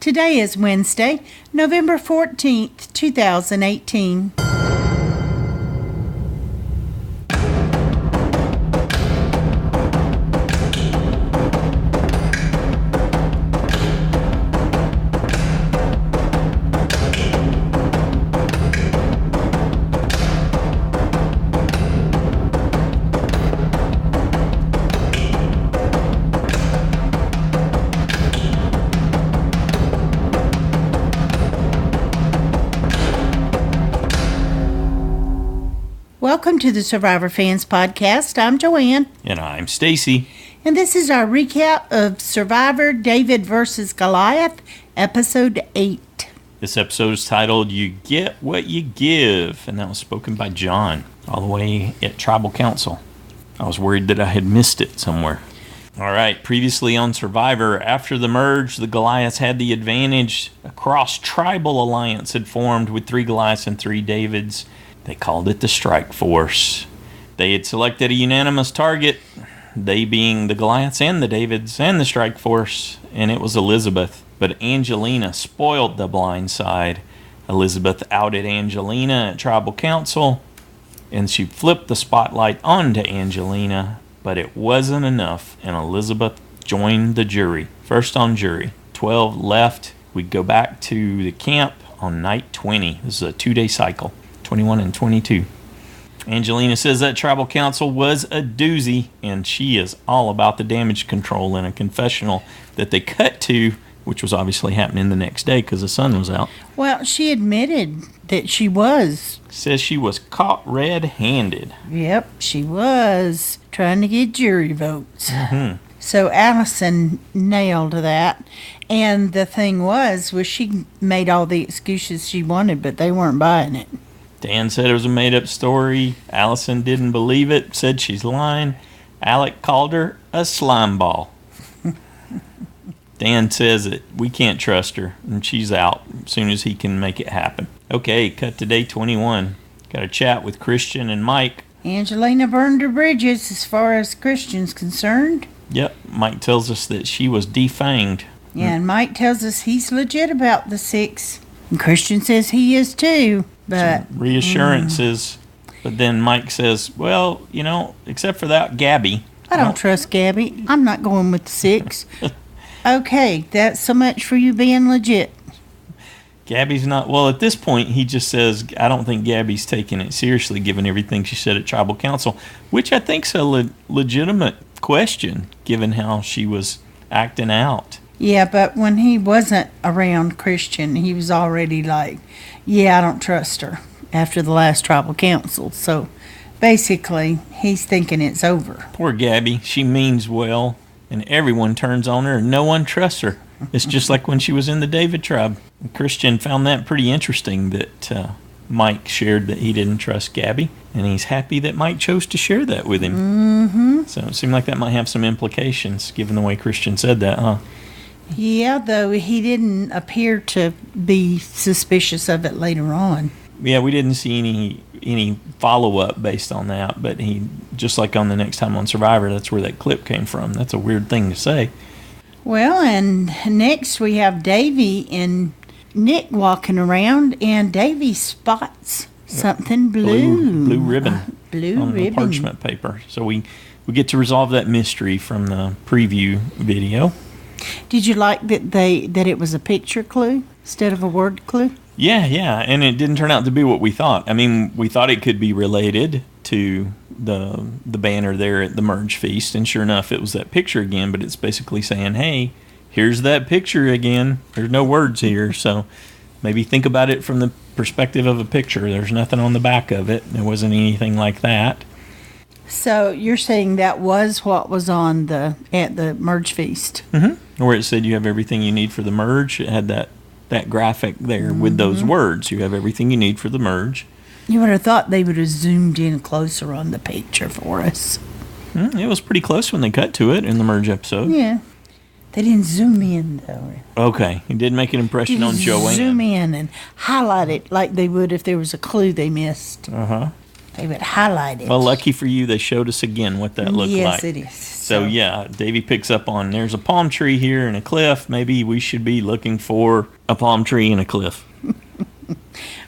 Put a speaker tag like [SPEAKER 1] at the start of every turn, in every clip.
[SPEAKER 1] Today is Wednesday, November 14th, 2018. Welcome to the Survivor Fans Podcast. I'm Joanne.
[SPEAKER 2] And I'm Stacy.
[SPEAKER 1] And this is our recap of Survivor David vs. Goliath, Episode 8.
[SPEAKER 2] This episode is titled, You Get What You Give, and that was spoken by John, all the way at Tribal Council. I was worried that I had missed it somewhere. All right, previously on Survivor, after the merge, the Goliaths had the advantage. A cross-tribal alliance had formed with 3 Goliaths and 3 Davids. They called it the Strike Force. They had selected a unanimous target, they being the Goliaths and the Davids and the Strike Force, and it was Elizabeth. But Angelina spoiled the blind side. Elizabeth outed Angelina at Tribal Council, and she flipped the spotlight onto Angelina, but it wasn't enough, and Elizabeth joined the jury. First on jury, 12 left. We'd go back to the camp on night 20. This is a 2-day cycle. 21 and 22. Angelina says that Tribal Council was a doozy, and she is all about the damage control in a confessional that they cut to, which was obviously happening the next day because the sun was out.
[SPEAKER 1] Well, she admitted that she was.
[SPEAKER 2] Says she was caught red-handed.
[SPEAKER 1] Yep, she was trying to get jury votes.
[SPEAKER 2] Mm-hmm.
[SPEAKER 1] So Alison nailed that. And the thing was she made all the excuses she wanted, but they weren't buying it.
[SPEAKER 2] Dan said it was a made-up story. Alison didn't believe it, said she's lying. Alec called her a slime ball. Dan says that we can't trust her, and she's out as soon as he can make it happen. Okay, cut to day 21. Got a chat with Christian and Mike.
[SPEAKER 1] Angelina burned her bridges as far as Christian's concerned.
[SPEAKER 2] Yep, Mike tells us that she was defanged.
[SPEAKER 1] Yeah, and Mike tells us he's legit about the 6. And Christian says he is too. But
[SPEAKER 2] some reassurances. But then Mike says, well, except for that Gabby.
[SPEAKER 1] I don't trust Gabby. I'm not going with the 6. Okay, that's so much for you being legit.
[SPEAKER 2] Gabby's not. Well, at this point, he just says, I don't think Gabby's taking it seriously given everything she said at Tribal Council, which I think's a legitimate question given how she was acting out.
[SPEAKER 1] Yeah, but when he wasn't around Christian, he was already like, yeah, I don't trust her after the last Tribal Council. So basically, he's thinking it's over.
[SPEAKER 2] Poor Gabby. She means well, and everyone turns on her, and no one trusts her. It's just like when she was in the David tribe. Christian found that pretty interesting that Mike shared that he didn't trust Gabby, and he's happy that Mike chose to share that with him.
[SPEAKER 1] Mm-hmm.
[SPEAKER 2] So it seemed like that might have some implications, given the way Christian said that, huh?
[SPEAKER 1] Yeah, though he didn't appear to be suspicious of it later on.
[SPEAKER 2] Yeah, we didn't see any follow-up based on that, but he, just like on the next time on Survivor, that's where that clip came from. That's a weird thing to say.
[SPEAKER 1] Well, and next we have Davie and Nick walking around, and Davie spots something blue
[SPEAKER 2] ribbon
[SPEAKER 1] blue
[SPEAKER 2] on
[SPEAKER 1] ribbon.
[SPEAKER 2] The parchment paper. So we get to resolve that mystery from the preview video.
[SPEAKER 1] Did you like that it was a picture clue instead of a word clue?
[SPEAKER 2] Yeah, and it didn't turn out to be what we thought. I mean, we thought it could be related to the banner there at the Merge Feast, and sure enough, it was that picture again, but it's basically saying, hey, here's that picture again. There's no words here, so maybe think about it from the perspective of a picture. There's nothing on the back of it. There wasn't anything like that.
[SPEAKER 1] So you're saying that was what was on at the Merge Feast?
[SPEAKER 2] Mm-hmm. Where it said you have everything you need for the merge. It had that graphic there with those words. You have everything you need for the merge.
[SPEAKER 1] You would have thought they would have zoomed in closer on the picture for us.
[SPEAKER 2] It was pretty close when they cut to it in the merge episode.
[SPEAKER 1] Yeah. They didn't zoom in, though.
[SPEAKER 2] Okay. It did make an impression on Joanne.
[SPEAKER 1] Zoom in and highlight it like they would if there was a clue they missed.
[SPEAKER 2] Uh-huh.
[SPEAKER 1] They would highlight it.
[SPEAKER 2] Well, lucky for you, they showed us again what that looked like.
[SPEAKER 1] Yes, it is.
[SPEAKER 2] So, yeah, Davie picks up on there's a palm tree here and a cliff. Maybe we should be looking for a palm tree and a cliff.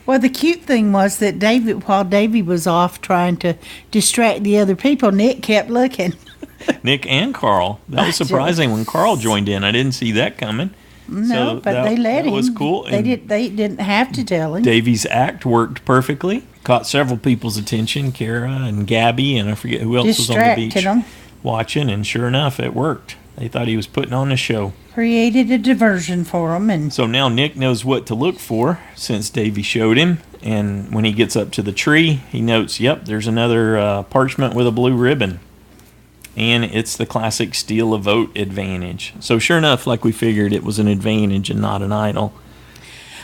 [SPEAKER 1] Well, the cute thing was that while Davie was off trying to distract the other people, Nick kept looking.
[SPEAKER 2] Nick and Carl. That was surprising when Carl joined in. I didn't see that coming.
[SPEAKER 1] No, but they let him.
[SPEAKER 2] That was cool.
[SPEAKER 1] They didn't have to tell him.
[SPEAKER 2] Davie's act worked perfectly. Caught several people's attention, Kara and Gabby, and I forget who else was on the beach
[SPEAKER 1] them.
[SPEAKER 2] watching, and sure enough, it worked. They thought he was putting on a show.
[SPEAKER 1] Created a diversion for them. And
[SPEAKER 2] so now Nick knows what to look for since Davie showed him, and when he gets up to the tree, he notes, yep, there's another parchment with a blue ribbon. And it's the classic steal a vote advantage. So sure enough, like we figured, it was an advantage and not an idol.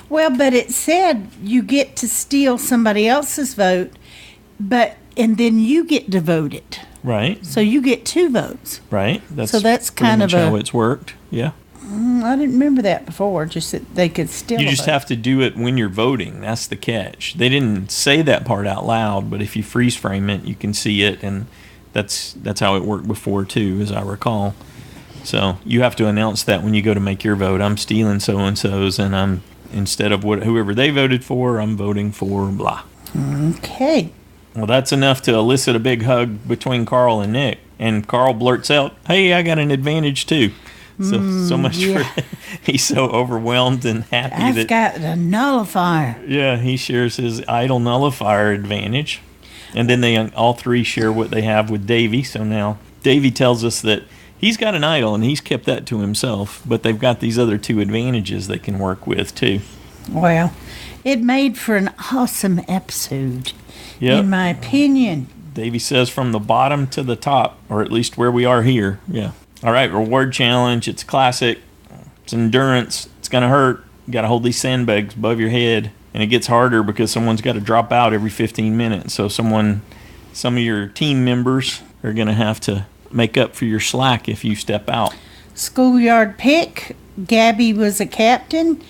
[SPEAKER 1] Well, but it said you get to steal somebody else's vote, and then you get to vote it.
[SPEAKER 2] Right.
[SPEAKER 1] So you get 2 votes.
[SPEAKER 2] Right.
[SPEAKER 1] That's kind of
[SPEAKER 2] how it's worked. Yeah.
[SPEAKER 1] I didn't remember that before, just that they could steal
[SPEAKER 2] You just have to do it when you're voting. That's the catch. They didn't say that part out loud, but if you freeze frame it, you can see it, and that's how it worked before too, as I recall. So you have to announce that when you go to make your vote. I'm stealing so-and-so's, and I'm, instead of whoever they voted for, I'm voting for blah.
[SPEAKER 1] Okay.
[SPEAKER 2] Well, that's enough to elicit a big hug between Carl and Nick. And Carl blurts out, hey, I got an advantage too. So much for he's so overwhelmed and happy
[SPEAKER 1] I've got the nullifier.
[SPEAKER 2] Yeah, he shares his idol nullifier advantage. And then they all 3 share what they have with Davie. So now Davie tells us that he's got an idol and he's kept that to himself, but they've got these other 2 advantages they can work with too.
[SPEAKER 1] Well, it made for an awesome episode,
[SPEAKER 2] in
[SPEAKER 1] my opinion.
[SPEAKER 2] Davie says from the bottom to the top, or at least where we are here. Yeah. All right, reward challenge. It's classic. It's endurance. It's going to hurt. You got to hold these sandbags above your head. And it gets harder because someone's got to drop out every 15 minutes. So some of your team members are going to have to make up for your slack if you step out.
[SPEAKER 1] Schoolyard pick. Gabby was a captain,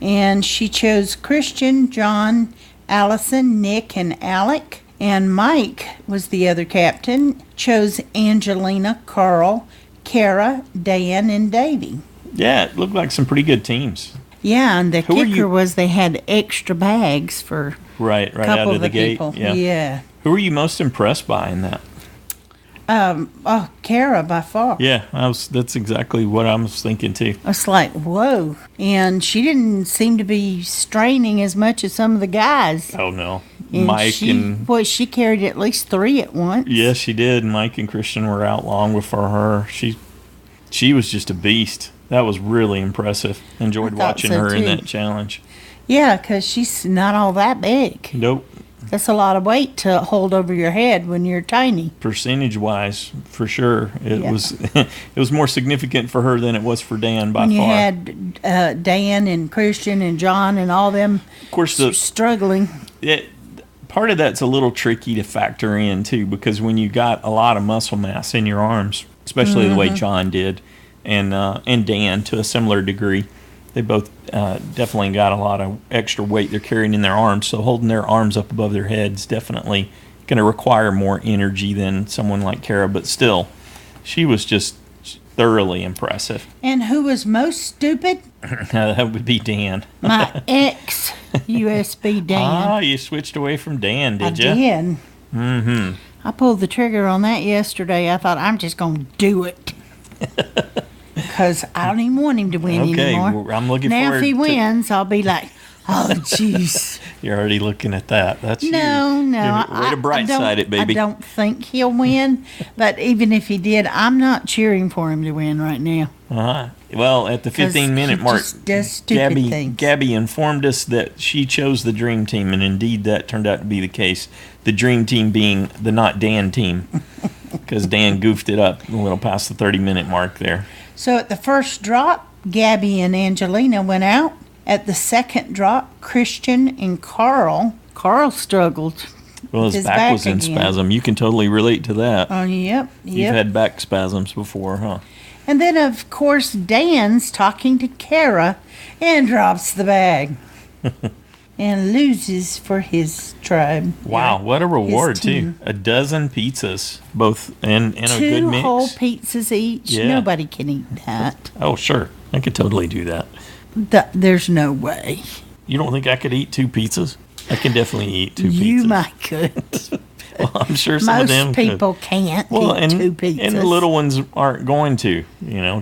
[SPEAKER 1] and she chose Christian, John, Alison, Nick, and Alec. And Mike was the other captain. Chose Angelina, Carl, Kara, Dan, and Davie.
[SPEAKER 2] Yeah, it looked like some pretty good teams.
[SPEAKER 1] Yeah, and the kicker was they had extra bags for
[SPEAKER 2] right
[SPEAKER 1] a couple
[SPEAKER 2] out of the gate.
[SPEAKER 1] people.
[SPEAKER 2] Yeah. Who were you most impressed by in that?
[SPEAKER 1] Kara by far.
[SPEAKER 2] Yeah, that's exactly what I was thinking too.
[SPEAKER 1] I was like, whoa. And she didn't seem to be straining as much as some of the guys.
[SPEAKER 2] Oh, no.
[SPEAKER 1] And
[SPEAKER 2] Mike
[SPEAKER 1] she carried at least 3 at once.
[SPEAKER 2] Yes, she did. Mike and Christian were out long before her. She was just a beast. That was really impressive. Enjoyed watching her in that challenge.
[SPEAKER 1] Yeah, because she's not all that big.
[SPEAKER 2] Nope.
[SPEAKER 1] That's a lot of weight to hold over your head when you're tiny.
[SPEAKER 2] Percentage-wise, for sure, it was more significant for her than it was for Dan by far.
[SPEAKER 1] When you had Dan and Christian and John and all them, of course, struggling.
[SPEAKER 2] Part of that's a little tricky to factor in too, because when you got a lot of muscle mass in your arms, especially the way John did, and Dan to a similar degree. They both definitely got a lot of extra weight they're carrying in their arms, so holding their arms up above their heads definitely going to require more energy than someone like Kara, but still, she was just thoroughly impressive.
[SPEAKER 1] And who was most stupid?
[SPEAKER 2] That would be Dan.
[SPEAKER 1] My ex-USB Dan.
[SPEAKER 2] Ah, you switched away from Dan, did you?
[SPEAKER 1] I did.
[SPEAKER 2] Mm-hmm.
[SPEAKER 1] I pulled the trigger on that yesterday. I thought, I'm just going to do it. Because I don't even want him to win anymore.
[SPEAKER 2] Well, I'm looking
[SPEAKER 1] now,
[SPEAKER 2] forward
[SPEAKER 1] if he wins, I'll be like, oh, jeez.
[SPEAKER 2] You're already looking at that. That's
[SPEAKER 1] No.
[SPEAKER 2] Way to bright side it, baby.
[SPEAKER 1] I don't think he'll win. But even if he did, I'm not cheering for him to win right now.
[SPEAKER 2] Uh-huh. Well, at the 15-minute mark, Gabby informed us that she chose the dream team, and indeed that turned out to be the case. The dream team being the not Dan team, because Dan goofed it up a little past the 30-minute mark there.
[SPEAKER 1] So at the first drop, Gabby and Angelina went out. At the second drop, Christian and Carl struggled.
[SPEAKER 2] Well, his back was in spasm. You can totally relate to that.
[SPEAKER 1] Oh, yep.
[SPEAKER 2] You've had back spasms before, huh?
[SPEAKER 1] And then, of course, Dan's talking to Kara and drops the bag. and loses for his tribe.
[SPEAKER 2] Wow, what a reward, too.
[SPEAKER 1] team.
[SPEAKER 2] A dozen pizzas, both and a good
[SPEAKER 1] Two
[SPEAKER 2] mix.
[SPEAKER 1] whole pizzas each.
[SPEAKER 2] Yeah.
[SPEAKER 1] Nobody can eat that.
[SPEAKER 2] Oh, sure. I could totally do that.
[SPEAKER 1] There's no way.
[SPEAKER 2] You don't think I could eat 2 pizzas? I can definitely eat 2 pizzas.
[SPEAKER 1] You might could.
[SPEAKER 2] Well, I'm sure some of them
[SPEAKER 1] Most
[SPEAKER 2] could.
[SPEAKER 1] people can't
[SPEAKER 2] Well,
[SPEAKER 1] eat 2 pizzas.
[SPEAKER 2] and the little ones aren't going to.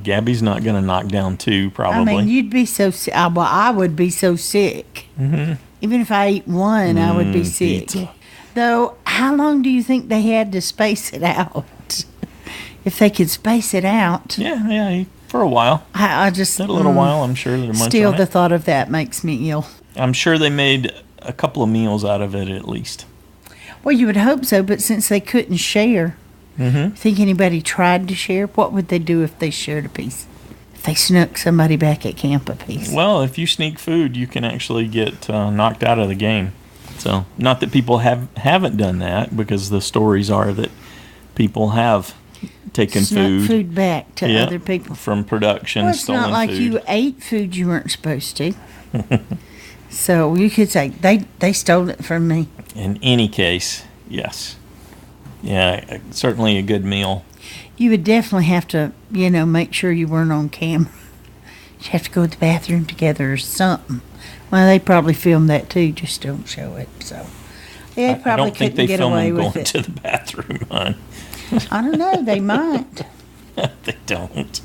[SPEAKER 2] Gabby's not going to knock down 2, probably.
[SPEAKER 1] I mean, you'd be so sick. Well, I would be so sick. Mm-hmm. Even if I ate 1, I would be sick.
[SPEAKER 2] Pizza.
[SPEAKER 1] Though, how long do you think they had to space it out? If they could space it out.
[SPEAKER 2] Yeah, for a while.
[SPEAKER 1] I just...
[SPEAKER 2] A little while, I'm sure they're munching
[SPEAKER 1] Still,
[SPEAKER 2] on
[SPEAKER 1] the
[SPEAKER 2] it.
[SPEAKER 1] thought of that makes me ill.
[SPEAKER 2] I'm sure they made a couple of meals out of it at least.
[SPEAKER 1] Well, you would hope so, but since they couldn't share, think anybody tried to share? What would they do if they shared a piece? If they snuck somebody back at camp a piece?
[SPEAKER 2] Well, if you sneak food, you can actually get knocked out of the game. So, not that people haven't done that, because the stories are that people have taken
[SPEAKER 1] Snuck food back to
[SPEAKER 2] Yeah,
[SPEAKER 1] other people.
[SPEAKER 2] from production,
[SPEAKER 1] Well, it's
[SPEAKER 2] stolen
[SPEAKER 1] not like
[SPEAKER 2] food.
[SPEAKER 1] you ate food you weren't supposed to. So you could say, they stole it from me.
[SPEAKER 2] In any case, yes. Yeah, certainly a good meal.
[SPEAKER 1] You would definitely have to, make sure you weren't on camera. You'd have to go to the bathroom together or something. Well, they probably filmed that too, just don't show it. So they
[SPEAKER 2] I
[SPEAKER 1] probably
[SPEAKER 2] don't think
[SPEAKER 1] couldn't
[SPEAKER 2] they
[SPEAKER 1] get
[SPEAKER 2] film
[SPEAKER 1] away
[SPEAKER 2] them
[SPEAKER 1] with
[SPEAKER 2] going
[SPEAKER 1] it.
[SPEAKER 2] to the bathroom, hon.
[SPEAKER 1] I don't know. They might.
[SPEAKER 2] They don't.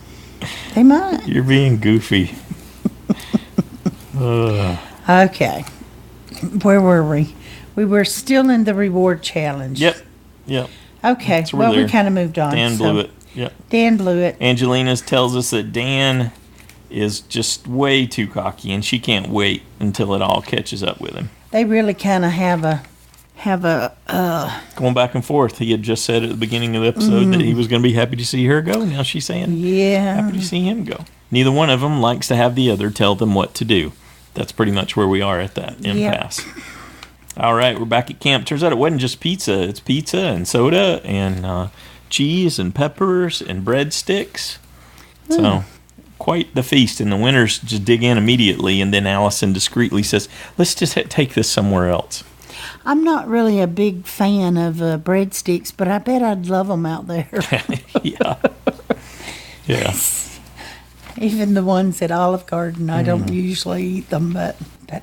[SPEAKER 1] They might.
[SPEAKER 2] You're being goofy. Ugh.
[SPEAKER 1] Okay. Where were we? We were still in the reward challenge.
[SPEAKER 2] Yep.
[SPEAKER 1] Okay.
[SPEAKER 2] So we're
[SPEAKER 1] Well, we
[SPEAKER 2] there.
[SPEAKER 1] kind of moved on.
[SPEAKER 2] Dan blew it. Yep.
[SPEAKER 1] Dan blew it.
[SPEAKER 2] Angelina tells us that Dan is just way too cocky, and she can't wait until it all catches up with him.
[SPEAKER 1] They really kind of have a
[SPEAKER 2] Going back and forth. He had just said at the beginning of the episode that he was going to be happy to see her go. Now she's saying
[SPEAKER 1] yeah.
[SPEAKER 2] happy to see him go. Neither one of them likes to have the other tell them what to do. That's pretty much where we are at that impasse. All right, we're back at camp. Turns out it wasn't just pizza. It's pizza and soda and cheese and peppers and breadsticks. So quite the feast. And the winners just dig in immediately. And then Alison discreetly says, let's just take this somewhere else.
[SPEAKER 1] I'm not really a big fan of breadsticks, but I bet I'd love them out there.
[SPEAKER 2] Yeah. Yeah.
[SPEAKER 1] Even the ones at Olive Garden, I don't usually eat them, but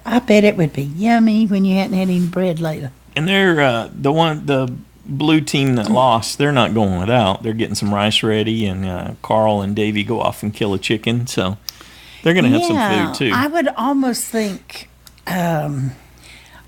[SPEAKER 1] I bet it would be yummy when you hadn't had any bread later.
[SPEAKER 2] And they're the blue team that lost, they're not going without. They're getting some rice ready, and Carl and Davie go off and kill a chicken, so they're going to have some food too.
[SPEAKER 1] I would almost think,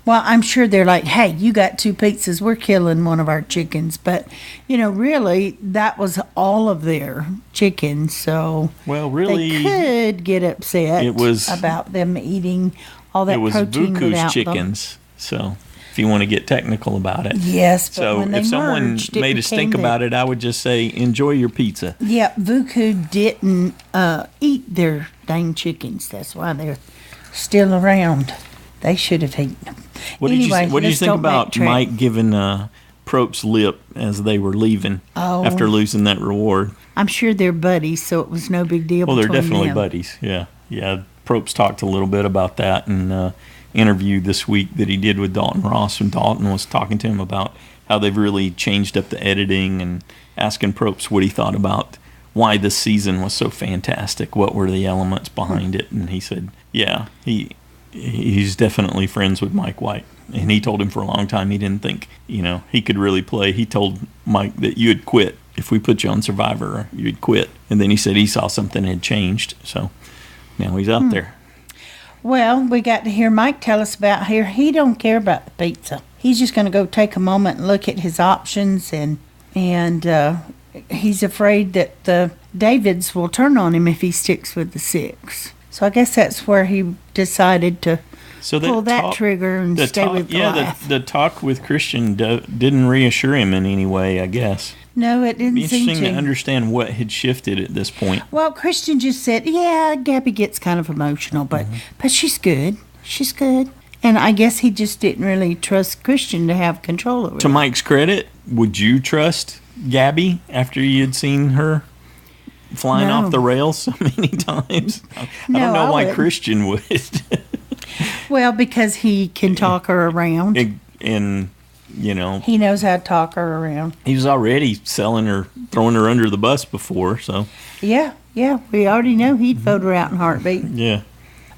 [SPEAKER 1] well, I'm sure they're like, hey, you got 2 pizzas, we're killing one of our chickens. But, really, that was all of their chickens, so
[SPEAKER 2] Well, really,
[SPEAKER 1] they could get upset about them eating all that
[SPEAKER 2] it was
[SPEAKER 1] protein
[SPEAKER 2] Vuku's
[SPEAKER 1] without
[SPEAKER 2] chickens, so if you want to get technical about it.
[SPEAKER 1] Yes, but
[SPEAKER 2] So
[SPEAKER 1] when they
[SPEAKER 2] if someone
[SPEAKER 1] merged, it
[SPEAKER 2] made us think
[SPEAKER 1] became
[SPEAKER 2] about it, I would just say, enjoy your pizza.
[SPEAKER 1] Yeah, Vuku didn't eat their dang chickens. That's why they're still around. They should have eaten them.
[SPEAKER 2] What did you think about Mike giving Prope's lip as they were leaving after losing that reward?
[SPEAKER 1] I'm sure they're buddies, so it was no big deal.
[SPEAKER 2] Well, they're
[SPEAKER 1] between
[SPEAKER 2] definitely
[SPEAKER 1] them.
[SPEAKER 2] buddies. Yeah. Prope's talked a little bit about that in an interview this week that he did with Dalton Ross, and Dalton was talking to him about how they've really changed up the editing and asking Prope's what he thought about why this season was so fantastic. What were the elements behind it? And he said, yeah, he's definitely friends with Mike White. And he told him for a long time he didn't think, he could really play. He told Mike that you had quit. If we put you on Survivor, you'd quit. And then he said he saw something had changed. So now he's out there.
[SPEAKER 1] Well, we got to hear Mike tell us about here. He don't care about the pizza. He's just going to go take a moment and look at his options, and he's afraid that the Davids will turn on him if he sticks with the 6. So I guess that's where he decided to pull that trigger and stay with Goliath.
[SPEAKER 2] Yeah, the talk with Christian didn't reassure him in any way, I guess.
[SPEAKER 1] No, it didn't
[SPEAKER 2] It'd be
[SPEAKER 1] seem
[SPEAKER 2] interesting
[SPEAKER 1] to.
[SPEAKER 2] to understand what had shifted at this point.
[SPEAKER 1] Well, Christian just said, yeah, Gabby gets kind of emotional, but she's good. She's good. And I guess he just didn't really trust Christian to have control over it.
[SPEAKER 2] To Mike's credit, would you trust Gabby after you had seen her flying off the rails so many times? I don't know why Christian would.
[SPEAKER 1] Well, because he can talk her around.
[SPEAKER 2] And
[SPEAKER 1] He knows how to talk her around.
[SPEAKER 2] he was already selling her, throwing her under the bus before, so.
[SPEAKER 1] Yeah, we already know he'd vote her out in a heartbeat.
[SPEAKER 2] Yeah.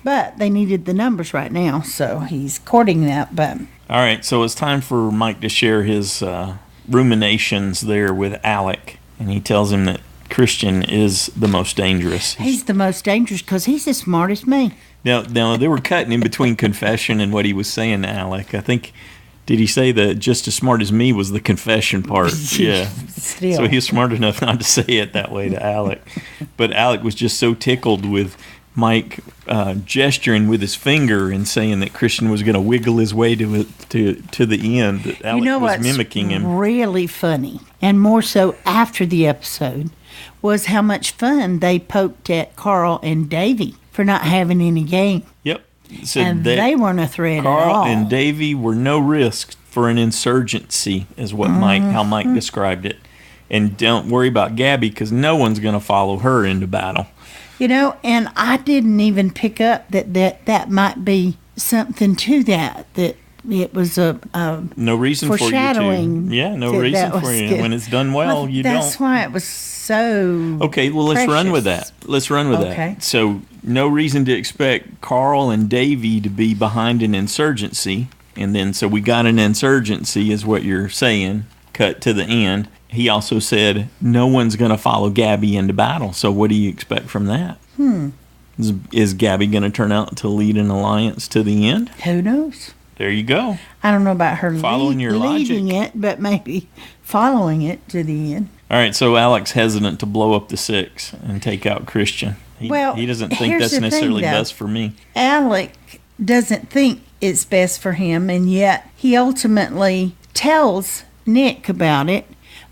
[SPEAKER 1] But they needed the numbers right now, so he's courting that. But
[SPEAKER 2] All right, so it's time for Mike to share his ruminations there with Alec, and he tells him that Christian is the most dangerous.
[SPEAKER 1] he's the most dangerous because he's as smart as me.
[SPEAKER 2] Now they were cutting in between confession and what he was saying to Alec. I think, did he say that just as smart as me was the confession part? Yeah.
[SPEAKER 1] Still.
[SPEAKER 2] So he was smart enough not to say it that way to Alec. But Alec was just so tickled with Mike gesturing with his finger and saying that Christian was going to wiggle his way to the end. That Alec was mimicking him.
[SPEAKER 1] Really funny, and more so after the episode, was how much fun they poked at Carl and Davie for not having any game.
[SPEAKER 2] Yep. So
[SPEAKER 1] And they weren't a threat at all.
[SPEAKER 2] Carl and Davie were no risk for an insurgency, is what how Mike described it. And don't worry about Gabby, because no one's going to follow her into battle.
[SPEAKER 1] And I didn't even pick up that might be something to that it was a
[SPEAKER 2] no reason for you to.
[SPEAKER 1] foreshadowing.
[SPEAKER 2] No reason for you.
[SPEAKER 1] Good.
[SPEAKER 2] When it's done well, you
[SPEAKER 1] That's
[SPEAKER 2] don't.
[SPEAKER 1] why it was so
[SPEAKER 2] Okay, well, let's run with that.
[SPEAKER 1] Okay.
[SPEAKER 2] That. So, no reason to expect Carl and Davie to be behind an insurgency. And then, so we got an insurgency, is what you're saying, cut to the end. He also said, no one's going to follow Gabby into battle. So, what do you expect from that? Is Gabby going to turn out to lead an alliance to the end?
[SPEAKER 1] Who knows?
[SPEAKER 2] There you go.
[SPEAKER 1] I don't know about her
[SPEAKER 2] Following your logic.
[SPEAKER 1] leading it, but maybe following it to the end.
[SPEAKER 2] All right, so Alec's hesitant to blow up the 6 and take out Christian. He doesn't think
[SPEAKER 1] here's
[SPEAKER 2] that's
[SPEAKER 1] the thing,
[SPEAKER 2] necessarily
[SPEAKER 1] though.
[SPEAKER 2] best for me.
[SPEAKER 1] Alec doesn't think it's best for him, and yet he ultimately tells Nick about it,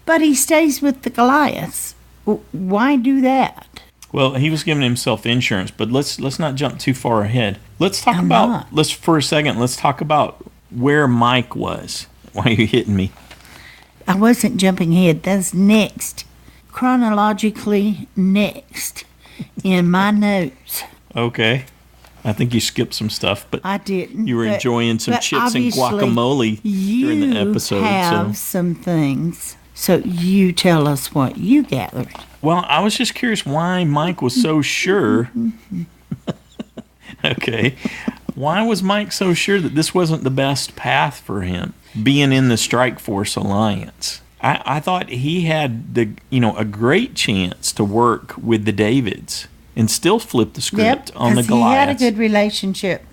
[SPEAKER 1] but he stays with the Goliaths. Why do that?
[SPEAKER 2] Well, he was giving himself insurance, but let's not jump too far ahead. Let's talk for a second, let's talk about where Mike was. Why are you hitting me?
[SPEAKER 1] I wasn't jumping ahead. That's next. Chronologically next in my notes.
[SPEAKER 2] Okay. I think you skipped some stuff, but
[SPEAKER 1] I didn't.
[SPEAKER 2] you were enjoying some
[SPEAKER 1] but
[SPEAKER 2] chips and
[SPEAKER 1] obviously
[SPEAKER 2] guacamole during the episode.
[SPEAKER 1] You have some things, so you tell us what you gathered.
[SPEAKER 2] Well, I was just curious why Mike was so sure. Okay. Why was Mike so sure that this wasn't the best path for him, being in the Strike Force Alliance? I thought he had a great chance to work with the Davids and still flip the script on the Goliaths.
[SPEAKER 1] He had a good relationship.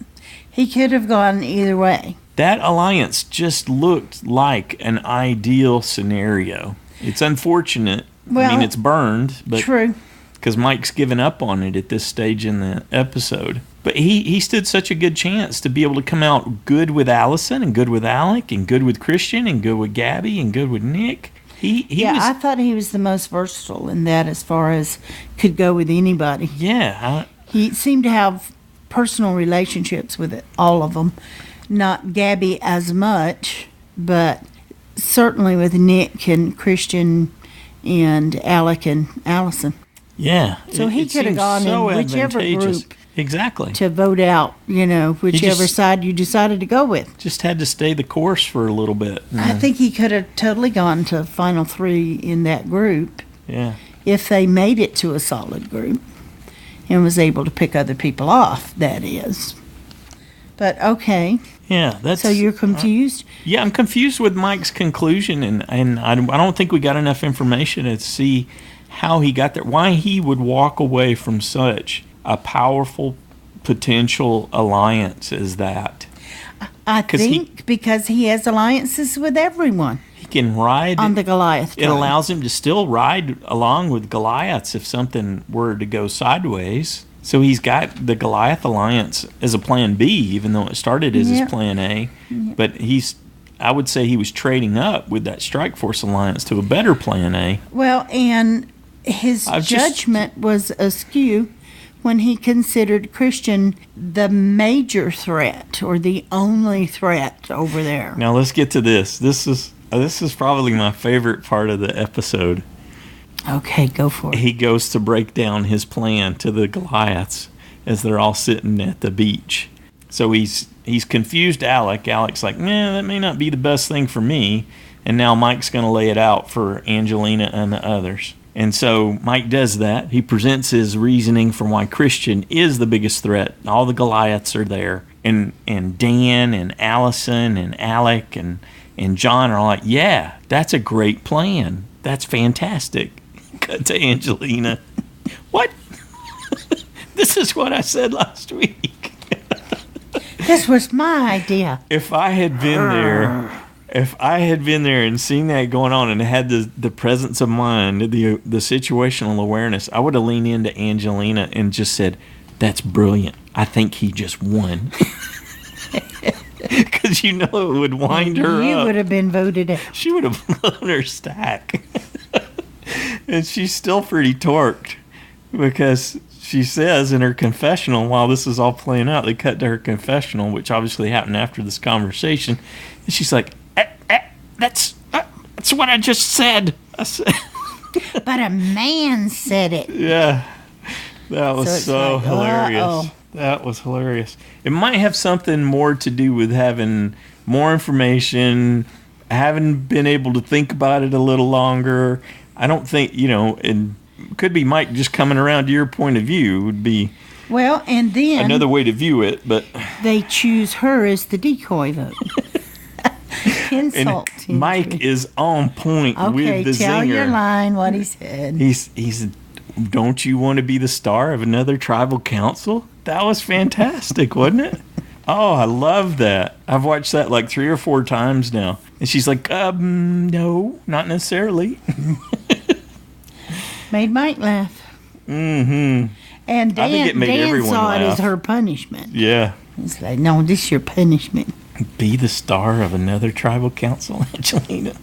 [SPEAKER 1] He could have gone either way.
[SPEAKER 2] That alliance just looked like an ideal scenario. It's unfortunate.
[SPEAKER 1] Well,
[SPEAKER 2] it's burned, but
[SPEAKER 1] true.
[SPEAKER 2] Because Mike's given up on it at this stage in the episode. But he stood such a good chance to be able to come out good with Alison and good with Alec and good with Christian and good with Gabby and good with Nick.
[SPEAKER 1] I thought he was the most versatile in that as far as could go with anybody.
[SPEAKER 2] Yeah.
[SPEAKER 1] He seemed to have personal relationships with all of them. Not Gabby as much, but certainly with Nick and Christian and Alec and Alison.
[SPEAKER 2] Yeah.
[SPEAKER 1] So he could have gone in whichever group.
[SPEAKER 2] Exactly.
[SPEAKER 1] To vote out, whichever side you decided to go with.
[SPEAKER 2] Just had to stay the course for a little bit.
[SPEAKER 1] I think he could have totally gone to final 3 in that group.
[SPEAKER 2] Yeah.
[SPEAKER 1] If they made it to a solid group and was able to pick other people off, that is. But okay.
[SPEAKER 2] Yeah,
[SPEAKER 1] so you're confused?
[SPEAKER 2] Yeah, I'm confused with Mike's conclusion, and I don't think we got enough information to see how he got there. Why he would walk away from such a powerful potential alliance as that.
[SPEAKER 1] I think because he has alliances with everyone.
[SPEAKER 2] He can ride
[SPEAKER 1] on the Goliath tribe.
[SPEAKER 2] It allows him to still ride along with Goliaths if something were to go sideways. So he's got the Goliath alliance as a plan B, even though it started as his plan A. Yeah. But I would say he was trading up with that Strike Force alliance to a better plan A.
[SPEAKER 1] Well, and his judgment was askew when he considered Christian the major threat or the only threat over there.
[SPEAKER 2] Now let's get to this. This is probably my favorite part of the episode.
[SPEAKER 1] Okay, go for it.
[SPEAKER 2] He goes to break down his plan to the Goliaths as they're all sitting at the beach. So he's he's confused Alec. Alec's like, that may not be the best thing for me. And now Mike's going to lay it out for Angelina and the others. And so Mike does that. He presents his reasoning for why Christian is the biggest threat. All the Goliaths are there. And Dan and Alison and Alec and John are like, yeah, that's a great plan. That's fantastic. Cut to Angelina. What? This is what I said last week.
[SPEAKER 1] This was my idea.
[SPEAKER 2] If I had been there and seen that going on and had the presence of mind, the situational awareness, I would have leaned into Angelina and just said, that's brilliant. I think he just won. Because it would wind her up.
[SPEAKER 1] You would have been voted out.
[SPEAKER 2] She would have blown her stack. And she's still pretty torqued because she says in her confessional, while this is all playing out, they cut to her confessional, which obviously happened after this conversation. And she's like, that's what I just said.
[SPEAKER 1] But a man said it.
[SPEAKER 2] Yeah. That was so
[SPEAKER 1] like,
[SPEAKER 2] hilarious.
[SPEAKER 1] uh-oh.
[SPEAKER 2] That was hilarious. It might have something more to do with having more information, having been able to think about it a little longer. I don't think, it could be Mike just coming around to your point of view would be
[SPEAKER 1] well, and then
[SPEAKER 2] another way to view it, but
[SPEAKER 1] they choose her as the decoy vote. Insult.
[SPEAKER 2] And Mike is on point with the
[SPEAKER 1] tell
[SPEAKER 2] zinger.
[SPEAKER 1] Your line, what he said.
[SPEAKER 2] He's don't you want to be the star of another tribal council? That was fantastic, wasn't it? Oh, I love that. I've watched that like 3 or 4 times now. And she's like, no, not necessarily.
[SPEAKER 1] Made Mike laugh.
[SPEAKER 2] Mm-hmm.
[SPEAKER 1] And
[SPEAKER 2] I think it made
[SPEAKER 1] Dan
[SPEAKER 2] everyone
[SPEAKER 1] saw it
[SPEAKER 2] laugh.
[SPEAKER 1] as her punishment.
[SPEAKER 2] Yeah.
[SPEAKER 1] He's like, no, this is your punishment.
[SPEAKER 2] Be the star of another tribal council, Angelina.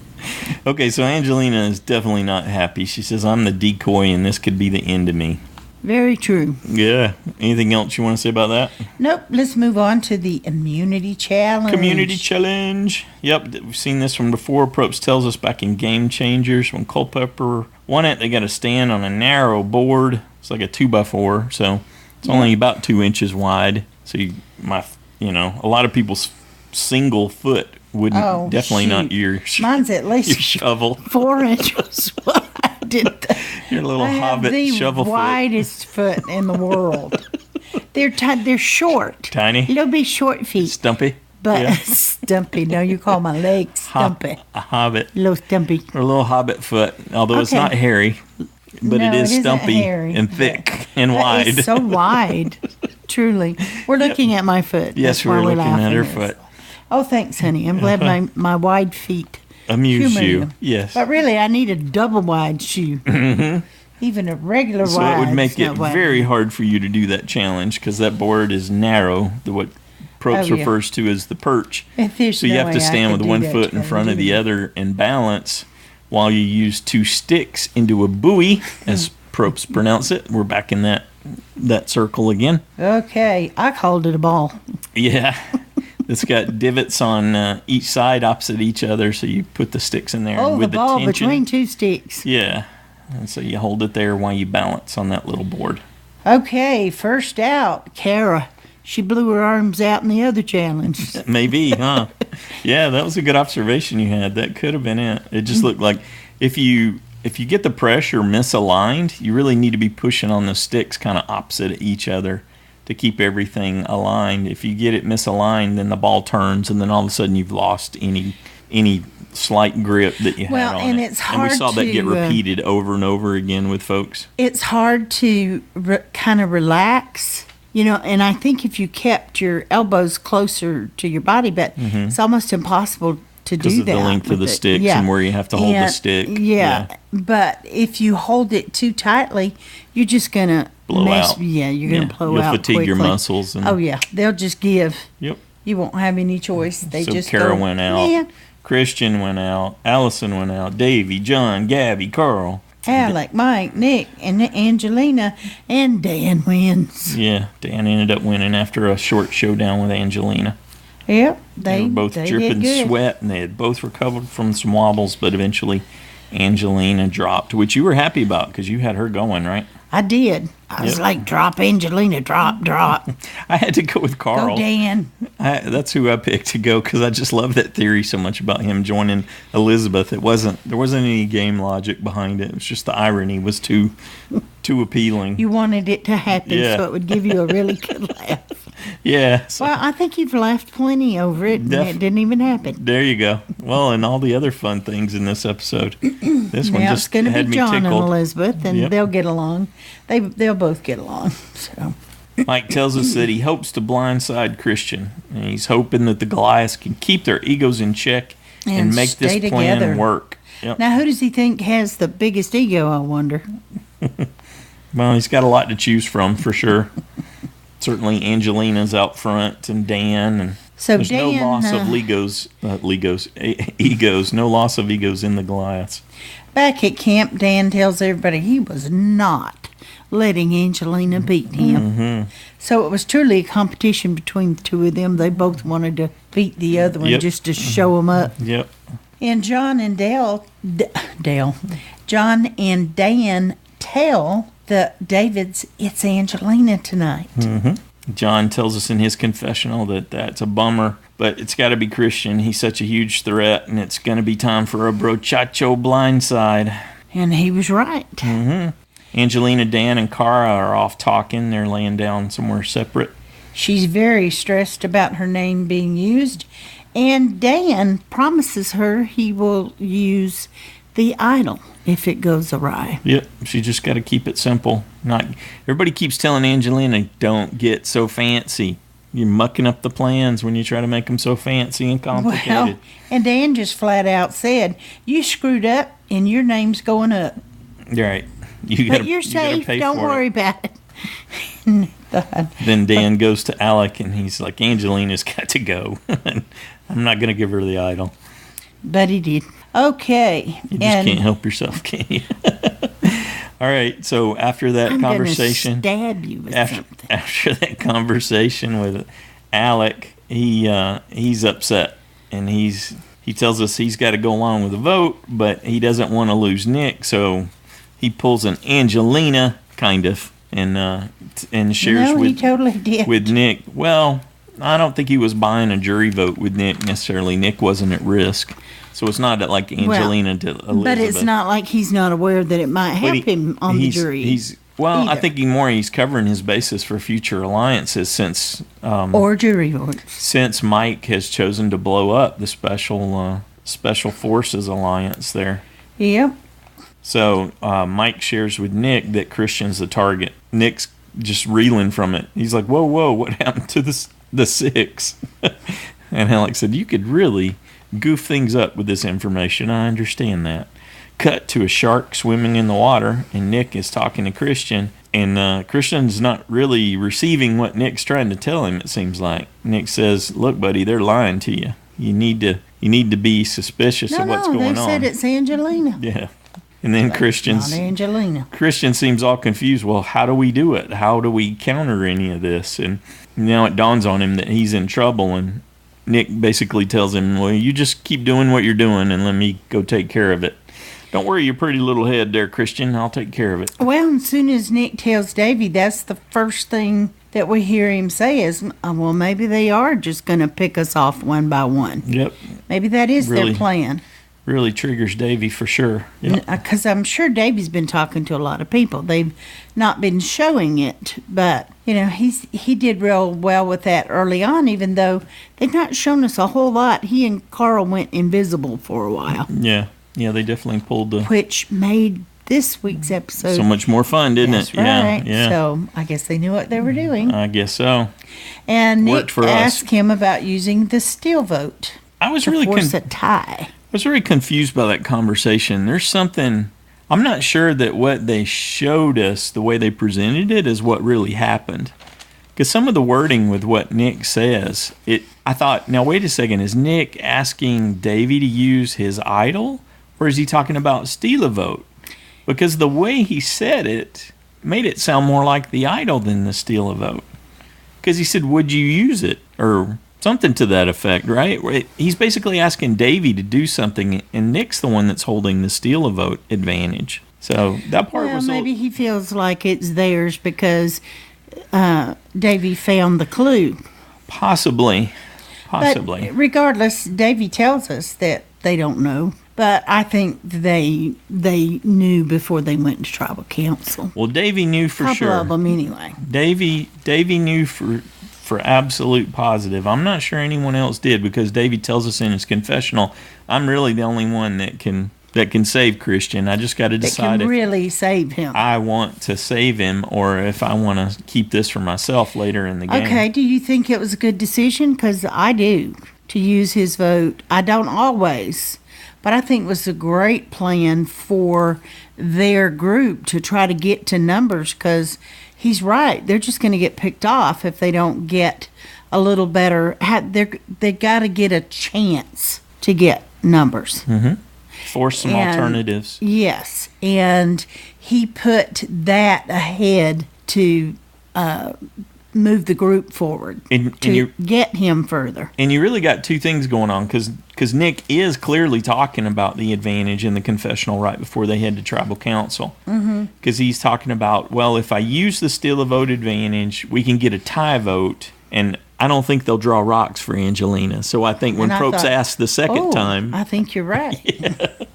[SPEAKER 2] Okay, so Angelina is definitely not happy. She says, I'm the decoy and this could be the end of me.
[SPEAKER 1] Very true.
[SPEAKER 2] Yeah. Anything else you want to say about that?
[SPEAKER 1] Nope. Let's move on to the immunity challenge.
[SPEAKER 2] Community challenge. Yep, we've seen this one before. Probst tells us back in Game Changers when Culpepper won it, they got to stand on a narrow board. It's like a 2x4, so it's only about 2 inches wide. So a lot of people's single foot wouldn't definitely not your
[SPEAKER 1] mine's at least
[SPEAKER 2] your shovel
[SPEAKER 1] 4 inches wide.
[SPEAKER 2] Your little hobbit shovel foot.
[SPEAKER 1] The widest foot in the world. They're short.
[SPEAKER 2] Tiny.
[SPEAKER 1] Little bit short feet.
[SPEAKER 2] Stumpy.
[SPEAKER 1] But stumpy. No, you call my legs stumpy.
[SPEAKER 2] A hobbit.
[SPEAKER 1] Little stumpy.
[SPEAKER 2] Or a little hobbit foot. Although it's not hairy, but it is stumpy and thick and wide.
[SPEAKER 1] It's so wide. Truly. We're looking at my foot.
[SPEAKER 2] Yes, we're looking at her foot.
[SPEAKER 1] Oh, thanks, honey. I'm glad my wide feet
[SPEAKER 2] amuse you. Yes.
[SPEAKER 1] But really, I need a double wide shoe. Mm-hmm. Even a regular wide.
[SPEAKER 2] So it would make it very hard for you to do that challenge because that board is narrow. What Probst refers to as the perch. So you have to stand with one foot in front of the other and balance while you use 2 sticks into a buoy, as Probst pronounce it. We're back in that circle again.
[SPEAKER 1] Okay. I called it a ball.
[SPEAKER 2] Yeah. It's got divots on each side opposite each other, so you put the sticks in there.
[SPEAKER 1] Oh,
[SPEAKER 2] with
[SPEAKER 1] the ball
[SPEAKER 2] tension,
[SPEAKER 1] between 2 sticks.
[SPEAKER 2] Yeah. And so you hold it there while you balance on that little board.
[SPEAKER 1] Okay, first out, Kara. She blew her arms out in the other challenge.
[SPEAKER 2] Maybe, huh? Yeah, that was a good observation you had. That could have been it. It just looked like if you get the pressure misaligned, you really need to be pushing on the sticks kind of opposite each other to keep everything aligned. If you get it misaligned, then the ball turns, and then all of a sudden you've lost any slight grip that you had on
[SPEAKER 1] and
[SPEAKER 2] it.
[SPEAKER 1] it's hard
[SPEAKER 2] and we saw that get repeated over and over again with folks.
[SPEAKER 1] It's hard to kind of relax, and I think if you kept your elbows closer to your body, but it's almost impossible to do that.
[SPEAKER 2] Because of the length of the sticks and where you have to hold the stick.
[SPEAKER 1] Yeah, but if you hold it too tightly, you're just going to
[SPEAKER 2] blow out.
[SPEAKER 1] Yeah, you're going to blow out
[SPEAKER 2] You'll fatigue
[SPEAKER 1] quickly.
[SPEAKER 2] your muscles.
[SPEAKER 1] They'll just give.
[SPEAKER 2] Yep.
[SPEAKER 1] You won't have any choice. They
[SPEAKER 2] so
[SPEAKER 1] just
[SPEAKER 2] Kara
[SPEAKER 1] go,
[SPEAKER 2] went out.
[SPEAKER 1] Yeah.
[SPEAKER 2] Christian went out. Alison went out. Davie, John, Gabby, Carl.
[SPEAKER 1] Alec, Mike, Nick, and Angelina, and Dan wins.
[SPEAKER 2] Yeah, Dan ended up winning after a short showdown with Angelina.
[SPEAKER 1] Yep,
[SPEAKER 2] they were both dripping sweat, and they had both recovered from some wobbles, but eventually Angelina dropped, which you were happy about because you had her going, right?
[SPEAKER 1] I did. I was like, drop Angelina, drop.
[SPEAKER 2] I had to go with Carl.
[SPEAKER 1] Go Dan.
[SPEAKER 2] That's who I picked to go because I just love that theory so much about him joining Elizabeth. There wasn't any game logic behind it. It was just the irony was too appealing.
[SPEAKER 1] You wanted it to happen so it would give you a really good laugh.
[SPEAKER 2] Yeah. So
[SPEAKER 1] Well, I think you've laughed plenty over it, and it didn't even happen.
[SPEAKER 2] there you go. Well, and all the other fun things in this episode. This one
[SPEAKER 1] Now
[SPEAKER 2] just
[SPEAKER 1] it's going to
[SPEAKER 2] had
[SPEAKER 1] be
[SPEAKER 2] me
[SPEAKER 1] John and
[SPEAKER 2] tickled.
[SPEAKER 1] Elizabeth, and
[SPEAKER 2] Yep.
[SPEAKER 1] they'll get along. They'll both get along. So
[SPEAKER 2] Mike tells us that he hopes to blindside Christian. And he's hoping that the Goliaths can keep their egos in check and make this
[SPEAKER 1] stay
[SPEAKER 2] plan
[SPEAKER 1] together.
[SPEAKER 2] work. Yep.
[SPEAKER 1] Now, who does he think has the biggest ego? I wonder.
[SPEAKER 2] Well, he's got a lot to choose from for sure. Certainly Angelina's out front and Dan. And
[SPEAKER 1] So
[SPEAKER 2] there's
[SPEAKER 1] Dan,
[SPEAKER 2] no loss of egos. No loss of egos in the Goliaths.
[SPEAKER 1] Back at camp, Dan tells everybody he was not letting Angelina beat him.
[SPEAKER 2] Mm-hmm.
[SPEAKER 1] So it was truly a competition between the two of them. They both wanted to beat the other one
[SPEAKER 2] Yep.
[SPEAKER 1] just to show them up.
[SPEAKER 2] Yep.
[SPEAKER 1] And John and John and Dan tell the Davids it's Angelina tonight.
[SPEAKER 2] John tells us in his confessional that that's a bummer, but it's got to be Christian. He's such a huge threat, and it's going to be time for a brochacho blindside.
[SPEAKER 1] And he was right.
[SPEAKER 2] Angelina, Dan, and Cara are off talking. They're laying down somewhere separate.
[SPEAKER 1] She's very stressed about her name being used, and Dan promises her he will use the idol if it goes awry.
[SPEAKER 2] Yep, she just got to keep it simple. Not everybody keeps telling Angelina, "Don't get so fancy. You're mucking up the plans when you try to make them so fancy and complicated."
[SPEAKER 1] Well, and Dan just flat out said, "You screwed up, and your name's going up.
[SPEAKER 2] You're right.
[SPEAKER 1] But you're safe. Don't worry about it."
[SPEAKER 2] Then Dan goes to Alec, and he's like, "Angelina's got to go. I'm not going to give her the idol."
[SPEAKER 1] But he did. Okay.
[SPEAKER 2] You just can't help yourself, can you? All right. So after that
[SPEAKER 1] I'm
[SPEAKER 2] conversation,
[SPEAKER 1] gonna stab you with something.
[SPEAKER 2] after that conversation with Alec, he's upset, and he tells us he's got to go along with the vote, but he doesn't want to lose Nick, so he pulls an Angelina kind of and shares
[SPEAKER 1] No, he totally did.
[SPEAKER 2] with Nick. Well, I don't think he was buying a jury vote with Nick necessarily. Nick wasn't at risk. So it's not like Angelina to Elizabeth.
[SPEAKER 1] But it's not like he's not aware that it might help him on the jury.
[SPEAKER 2] I think he's covering his basis for future alliances since
[SPEAKER 1] or jury votes.
[SPEAKER 2] Since Mike has chosen to blow up the special forces alliance there.
[SPEAKER 1] Yep.
[SPEAKER 2] So Mike shares with Nick that Christian's the target. Nick's just reeling from it. He's like, "Whoa, what happened to the six?" And Alec said, "You could really goof things up with this information. I understand that." Cut to a shark swimming in the water, and Nick is talking to Christian, and Christian's not really receiving what Nick's trying to tell him, it seems like. Nick says, "Look, buddy, they're lying to you. You need to be suspicious of what's going on."
[SPEAKER 1] No, they said it's Angelina.
[SPEAKER 2] Yeah. And then
[SPEAKER 1] Not Angelina.
[SPEAKER 2] Christian seems all confused. Well, how do we do it? How do we counter any of this? And now it dawns on him that he's in trouble, and Nick basically tells him, "Well, you just keep doing what you're doing and let me go take care of it. Don't worry your pretty little head there, Christian. I'll take care of it."
[SPEAKER 1] Well, as soon as Nick tells Davie, that's the first thing that we hear him say is, well, maybe they are just going to pick us off one by one.
[SPEAKER 2] Yep.
[SPEAKER 1] Maybe that is their plan.
[SPEAKER 2] Really triggers Davie for sure.
[SPEAKER 1] Because I'm sure Davie's been talking to a lot of people. They've not been showing it, but he did real well with that early on, even though they've not shown us a whole lot. He and Carl went invisible for a while.
[SPEAKER 2] Yeah, they definitely pulled
[SPEAKER 1] which made this week's episode
[SPEAKER 2] so much more fun, didn't it?
[SPEAKER 1] Right.
[SPEAKER 2] Yeah.
[SPEAKER 1] So I guess they knew what they were doing.
[SPEAKER 2] I guess so.
[SPEAKER 1] And
[SPEAKER 2] Worked
[SPEAKER 1] Nick
[SPEAKER 2] for
[SPEAKER 1] asked
[SPEAKER 2] us.
[SPEAKER 1] him about using the steel vote.
[SPEAKER 2] I was
[SPEAKER 1] to
[SPEAKER 2] really
[SPEAKER 1] force a tie.
[SPEAKER 2] I was very confused by that conversation. There's something, I'm not sure that what they showed us, the way they presented it, is what really happened. Because some of the wording with what Nick says, I thought, now wait a second, is Nick asking Davie to use his idol? Or is he talking about steal a vote? Because the way he said it made it sound more like the idol than the steal a vote. Because he said, would you use it? Or something to that effect, right? He's basically asking Davie to do something, and Nick's the one that's holding the steal a vote advantage. So that part
[SPEAKER 1] Well,
[SPEAKER 2] was
[SPEAKER 1] maybe he feels like it's theirs because Davie found the clue.
[SPEAKER 2] possibly.
[SPEAKER 1] But regardless, Davie tells us that they don't know. But I think they knew before they went to tribal council.
[SPEAKER 2] Well, Davie knew for sure.
[SPEAKER 1] A couple of them anyway.
[SPEAKER 2] Davie knew for absolute positive. I'm not sure anyone else did because Davie tells us in his confessional, I'm really the only one that can save Christian. I just got to decide
[SPEAKER 1] that can really save him.
[SPEAKER 2] I want to save him or if I want to keep this for myself later in the game.
[SPEAKER 1] Okay, do you think it was a good decision? Because I do, to use his vote. I don't always, but I think it was a great plan for their group to try to get to numbers because he's right. They're just going to get picked off if they don't get a little better. They got to get a chance to get numbers.
[SPEAKER 2] Mm-hmm. Force some alternatives.
[SPEAKER 1] Yes, and he put that ahead to move the group forward to get him further.
[SPEAKER 2] And you really got two things going on because Nick is clearly talking about the advantage in the confessional right before they head to tribal council. Because he's talking about, well, if I use the steal a vote advantage, we can get a tie vote, and I don't think they'll draw rocks for Angelina. So I think when Probst asked the second time...
[SPEAKER 1] I think you're right.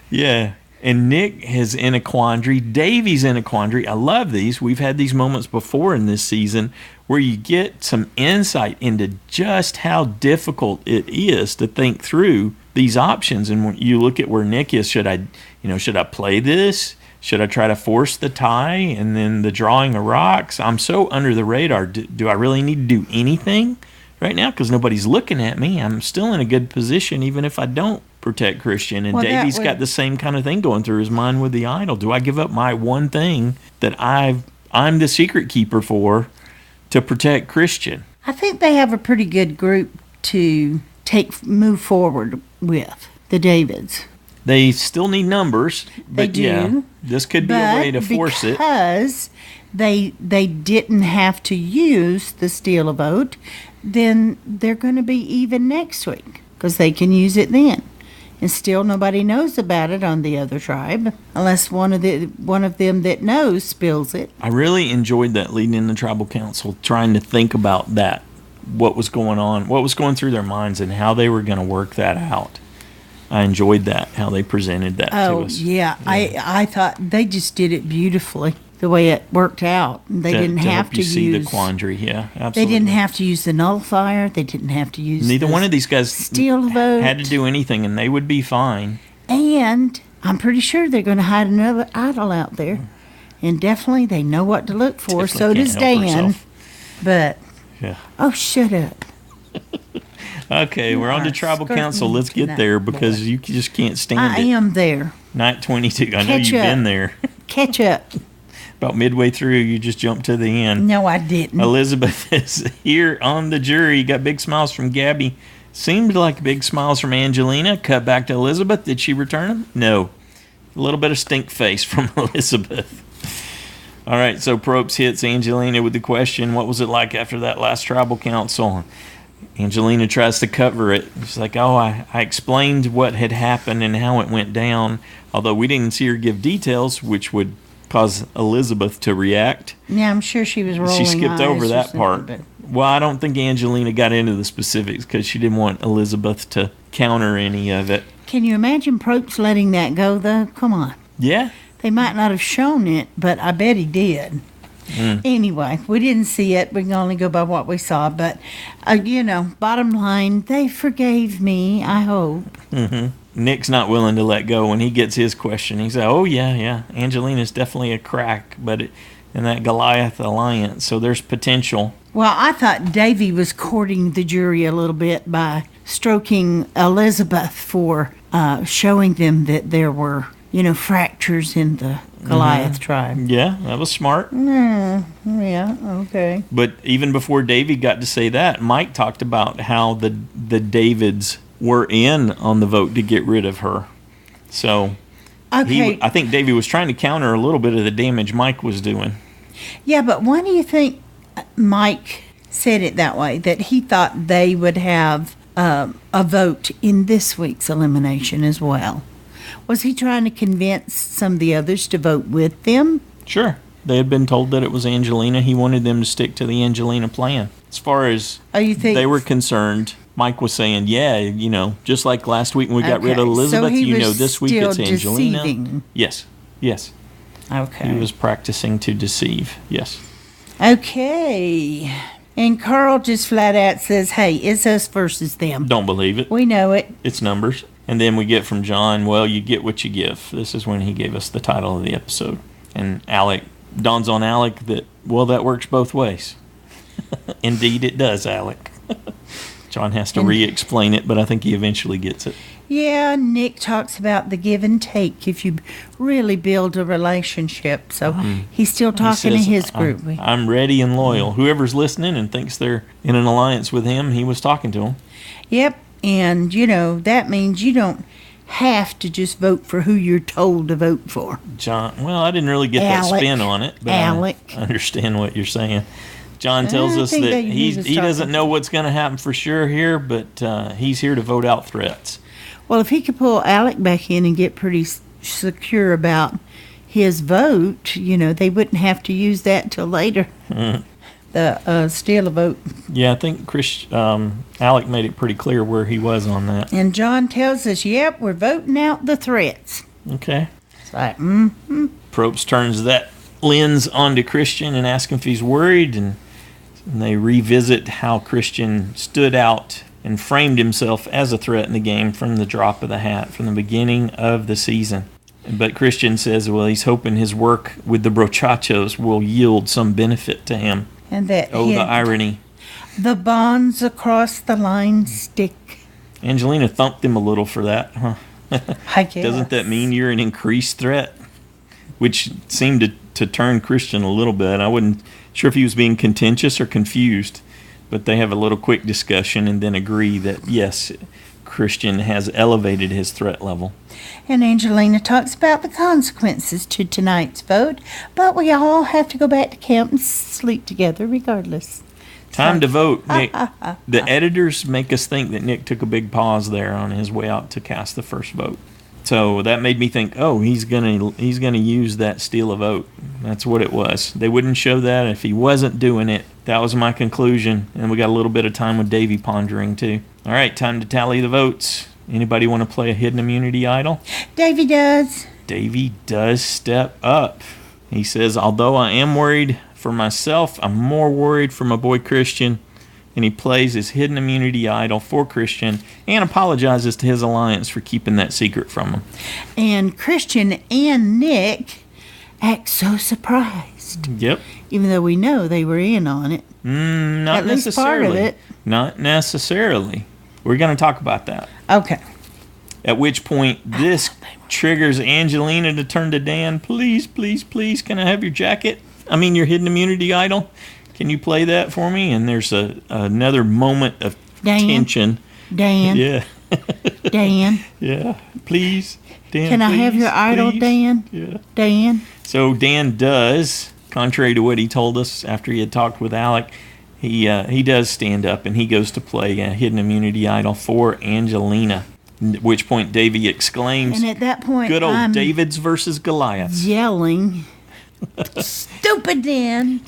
[SPEAKER 2] Yeah. And Nick is in a quandary. Davie's in a quandary. I love these. We've had these moments before in this season where you get some insight into just how difficult it is to think through these options. And when you look at where Nick is, should I play this? Should I try to force the tie and then the drawing of rocks? I'm so under the radar. Do I really need to do anything right now? Because nobody's looking at me. I'm still in a good position even if I don't protect Christian. And Davie's got the same kind of thing going through his mind with the idol. Do I give up my one thing that I'm the secret keeper for to protect Christian?
[SPEAKER 1] I think they have a pretty good group to move forward with, the Davids.
[SPEAKER 2] They still need numbers, but
[SPEAKER 1] they do,
[SPEAKER 2] yeah, this could be a way to force it.
[SPEAKER 1] Because they didn't have to use the steal a vote, then they're going to be even next week because they can use it then. And still nobody knows about it on the other tribe unless one of them that knows spills it.
[SPEAKER 2] I really enjoyed that leading in the tribal council, trying to think about that, what was going on, what was going through their minds, and how they were going to work that out. I enjoyed that, how they presented that to us.
[SPEAKER 1] Yeah. I thought they just did it beautifully, the way it worked out. They didn't have to use...
[SPEAKER 2] see the quandary, yeah, absolutely.
[SPEAKER 1] They didn't have to use the nullifier. They didn't have to use...
[SPEAKER 2] Neither one of these guys
[SPEAKER 1] steal vote.
[SPEAKER 2] Had to do anything, and they would be fine.
[SPEAKER 1] And I'm pretty sure they're going to hide another idol out there. And definitely they know what to look for. So does Dan. But...
[SPEAKER 2] yeah.
[SPEAKER 1] Oh, shut up.
[SPEAKER 2] Okay, we're on to tribal council. Let's get there because you just can't stand it.
[SPEAKER 1] I am there.
[SPEAKER 2] Night 22. I know you've been there.
[SPEAKER 1] Catch up.
[SPEAKER 2] About midway through, you just jumped to the end.
[SPEAKER 1] No, I didn't.
[SPEAKER 2] Elizabeth is here on the jury. You got big smiles from Gabby. Seemed like big smiles from Angelina. Cut back to Elizabeth. Did she return them? No. A little bit of stink face from Elizabeth. All right, so Probst hits Angelina with the question, what was it like after that last tribal council? Angelina tries to cover it. She's like, I explained what had happened and how it went down, although we didn't see her give details, which would cause Elizabeth to react.
[SPEAKER 1] Yeah, I'm sure she was rolling eyes.
[SPEAKER 2] She skipped over that part. Well, I don't think Angelina got into the specifics because she didn't want Elizabeth to counter any of it.
[SPEAKER 1] Can you imagine Probst letting that go, though? Come on.
[SPEAKER 2] Yeah.
[SPEAKER 1] They might not have shown it, but I bet he did. Anyway, we didn't see it. We can only go by what we saw. But, bottom line, they forgave me, I hope.
[SPEAKER 2] Mm-hmm. Nick's not willing to let go when he gets his question. He said, yeah, Angelina's definitely a crack, but in that Goliath alliance, so there's potential.
[SPEAKER 1] Well, I thought Davie was courting the jury a little bit by stroking Elizabeth for showing them that there were, fractures in the Goliath tribe.
[SPEAKER 2] Yeah, that was smart.
[SPEAKER 1] Yeah, okay.
[SPEAKER 2] But even before Davie got to say that, Mike talked about how the Davids were in on the vote to get rid of her. So I think Davie was trying to counter a little bit of the damage Mike was doing.
[SPEAKER 1] Yeah, but why do you think Mike said it that way, that he thought they would have a vote in this week's elimination as well? Was he trying to convince some of the others to vote with them?
[SPEAKER 2] Sure. They had been told that it was Angelina. He wanted them to stick to the Angelina plan. As far as they were concerned, Mike was saying, yeah, just like last week when we got rid of Elizabeth,
[SPEAKER 1] so
[SPEAKER 2] this week it's Angelina.
[SPEAKER 1] Deceiving.
[SPEAKER 2] Yes.
[SPEAKER 1] Okay.
[SPEAKER 2] He was practicing to deceive. Yes.
[SPEAKER 1] Okay. And Carl just flat out says, hey, it's us versus them.
[SPEAKER 2] Don't believe it.
[SPEAKER 1] We know it.
[SPEAKER 2] It's numbers. And then we get from John, well, you get what you give. This is when he gave us the title of the episode. And Alec, dawns on Alec that, well, that works both ways. Indeed it does, Alec. John has to re-explain it, but I think he eventually gets it.
[SPEAKER 1] Yeah, Nick talks about the give and take if you really build a relationship. So he's still talking to his group.
[SPEAKER 2] I'm ready and loyal. Whoever's listening and thinks they're in an alliance with him, he was talking to them.
[SPEAKER 1] Yep, and, that means you don't have to just vote for who you're told to vote for.
[SPEAKER 2] John, well, I didn't really get that spin on it, but
[SPEAKER 1] Alec.
[SPEAKER 2] I understand what you're saying. John tells us that he doesn't know what's going to happen for sure here, but he's here to vote out threats.
[SPEAKER 1] Well, if he could pull Alec back in and get pretty secure about his vote, they wouldn't have to use that till later. The steal a vote.
[SPEAKER 2] Yeah, I think Alec made it pretty clear where he was on that.
[SPEAKER 1] And John tells us, yep, we're voting out the threats.
[SPEAKER 2] Okay.
[SPEAKER 1] It's like,
[SPEAKER 2] Probst turns that lens onto Christian and asks him if he's worried, and they revisit how Christian stood out and framed himself as a threat in the game from the drop of the hat, from the beginning of the season. But Christian says, well, he's hoping his work with the Brochachos will yield some benefit to him.
[SPEAKER 1] And that
[SPEAKER 2] the irony.
[SPEAKER 1] The bonds across the line stick.
[SPEAKER 2] Angelina thumped him a little for that, huh?
[SPEAKER 1] I guess.
[SPEAKER 2] Doesn't that mean you're an increased threat? Which seemed to turn Christian a little bit. I wasn't sure if he was being contentious or confused. But they have a little quick discussion and then agree that, yes, Christian has elevated his threat level.
[SPEAKER 1] And Angelina talks about the consequences to tonight's vote, but we all have to go back to camp and sleep together regardless.
[SPEAKER 2] Time to vote, Nick. The editors make us think that Nick took a big pause there on his way out to cast the first vote. So that made me think, he's gonna use that steal a vote. That's what it was. They wouldn't show that if he wasn't doing it. That was my conclusion. And we got a little bit of time with Davie pondering too. All right, time to tally the votes. Anybody want to play a hidden immunity idol?
[SPEAKER 1] Davie does.
[SPEAKER 2] Davie does step up. He says, although I am worried for myself, I'm more worried for my boy Christian. And he plays his hidden immunity idol for Christian and apologizes to his alliance for keeping that secret from him.
[SPEAKER 1] And Christian and Nick act so surprised.
[SPEAKER 2] Yep.
[SPEAKER 1] Even though we know they were in on it.
[SPEAKER 2] Not
[SPEAKER 1] at least
[SPEAKER 2] necessarily.
[SPEAKER 1] part of it.
[SPEAKER 2] Not necessarily. We're going to talk about that.
[SPEAKER 1] Okay.
[SPEAKER 2] At which point, this triggers Angelina to turn to Dan. Please, please, please, can I have your jacket? Your hidden immunity idol? Can you play that for me? And there's another moment of tension.
[SPEAKER 1] Dan.
[SPEAKER 2] Yeah.
[SPEAKER 1] Dan.
[SPEAKER 2] Yeah. Please. Dan,
[SPEAKER 1] can I have your idol,
[SPEAKER 2] please?
[SPEAKER 1] Dan?
[SPEAKER 2] Yeah.
[SPEAKER 1] Dan.
[SPEAKER 2] So Dan does, contrary to what he told us after he had talked with Alec, he does stand up and he goes to play a hidden immunity idol for Angelina. At which point Davie exclaims,
[SPEAKER 1] and at that point,
[SPEAKER 2] good old Davids versus Goliaths.
[SPEAKER 1] Yelling, stupid Dan.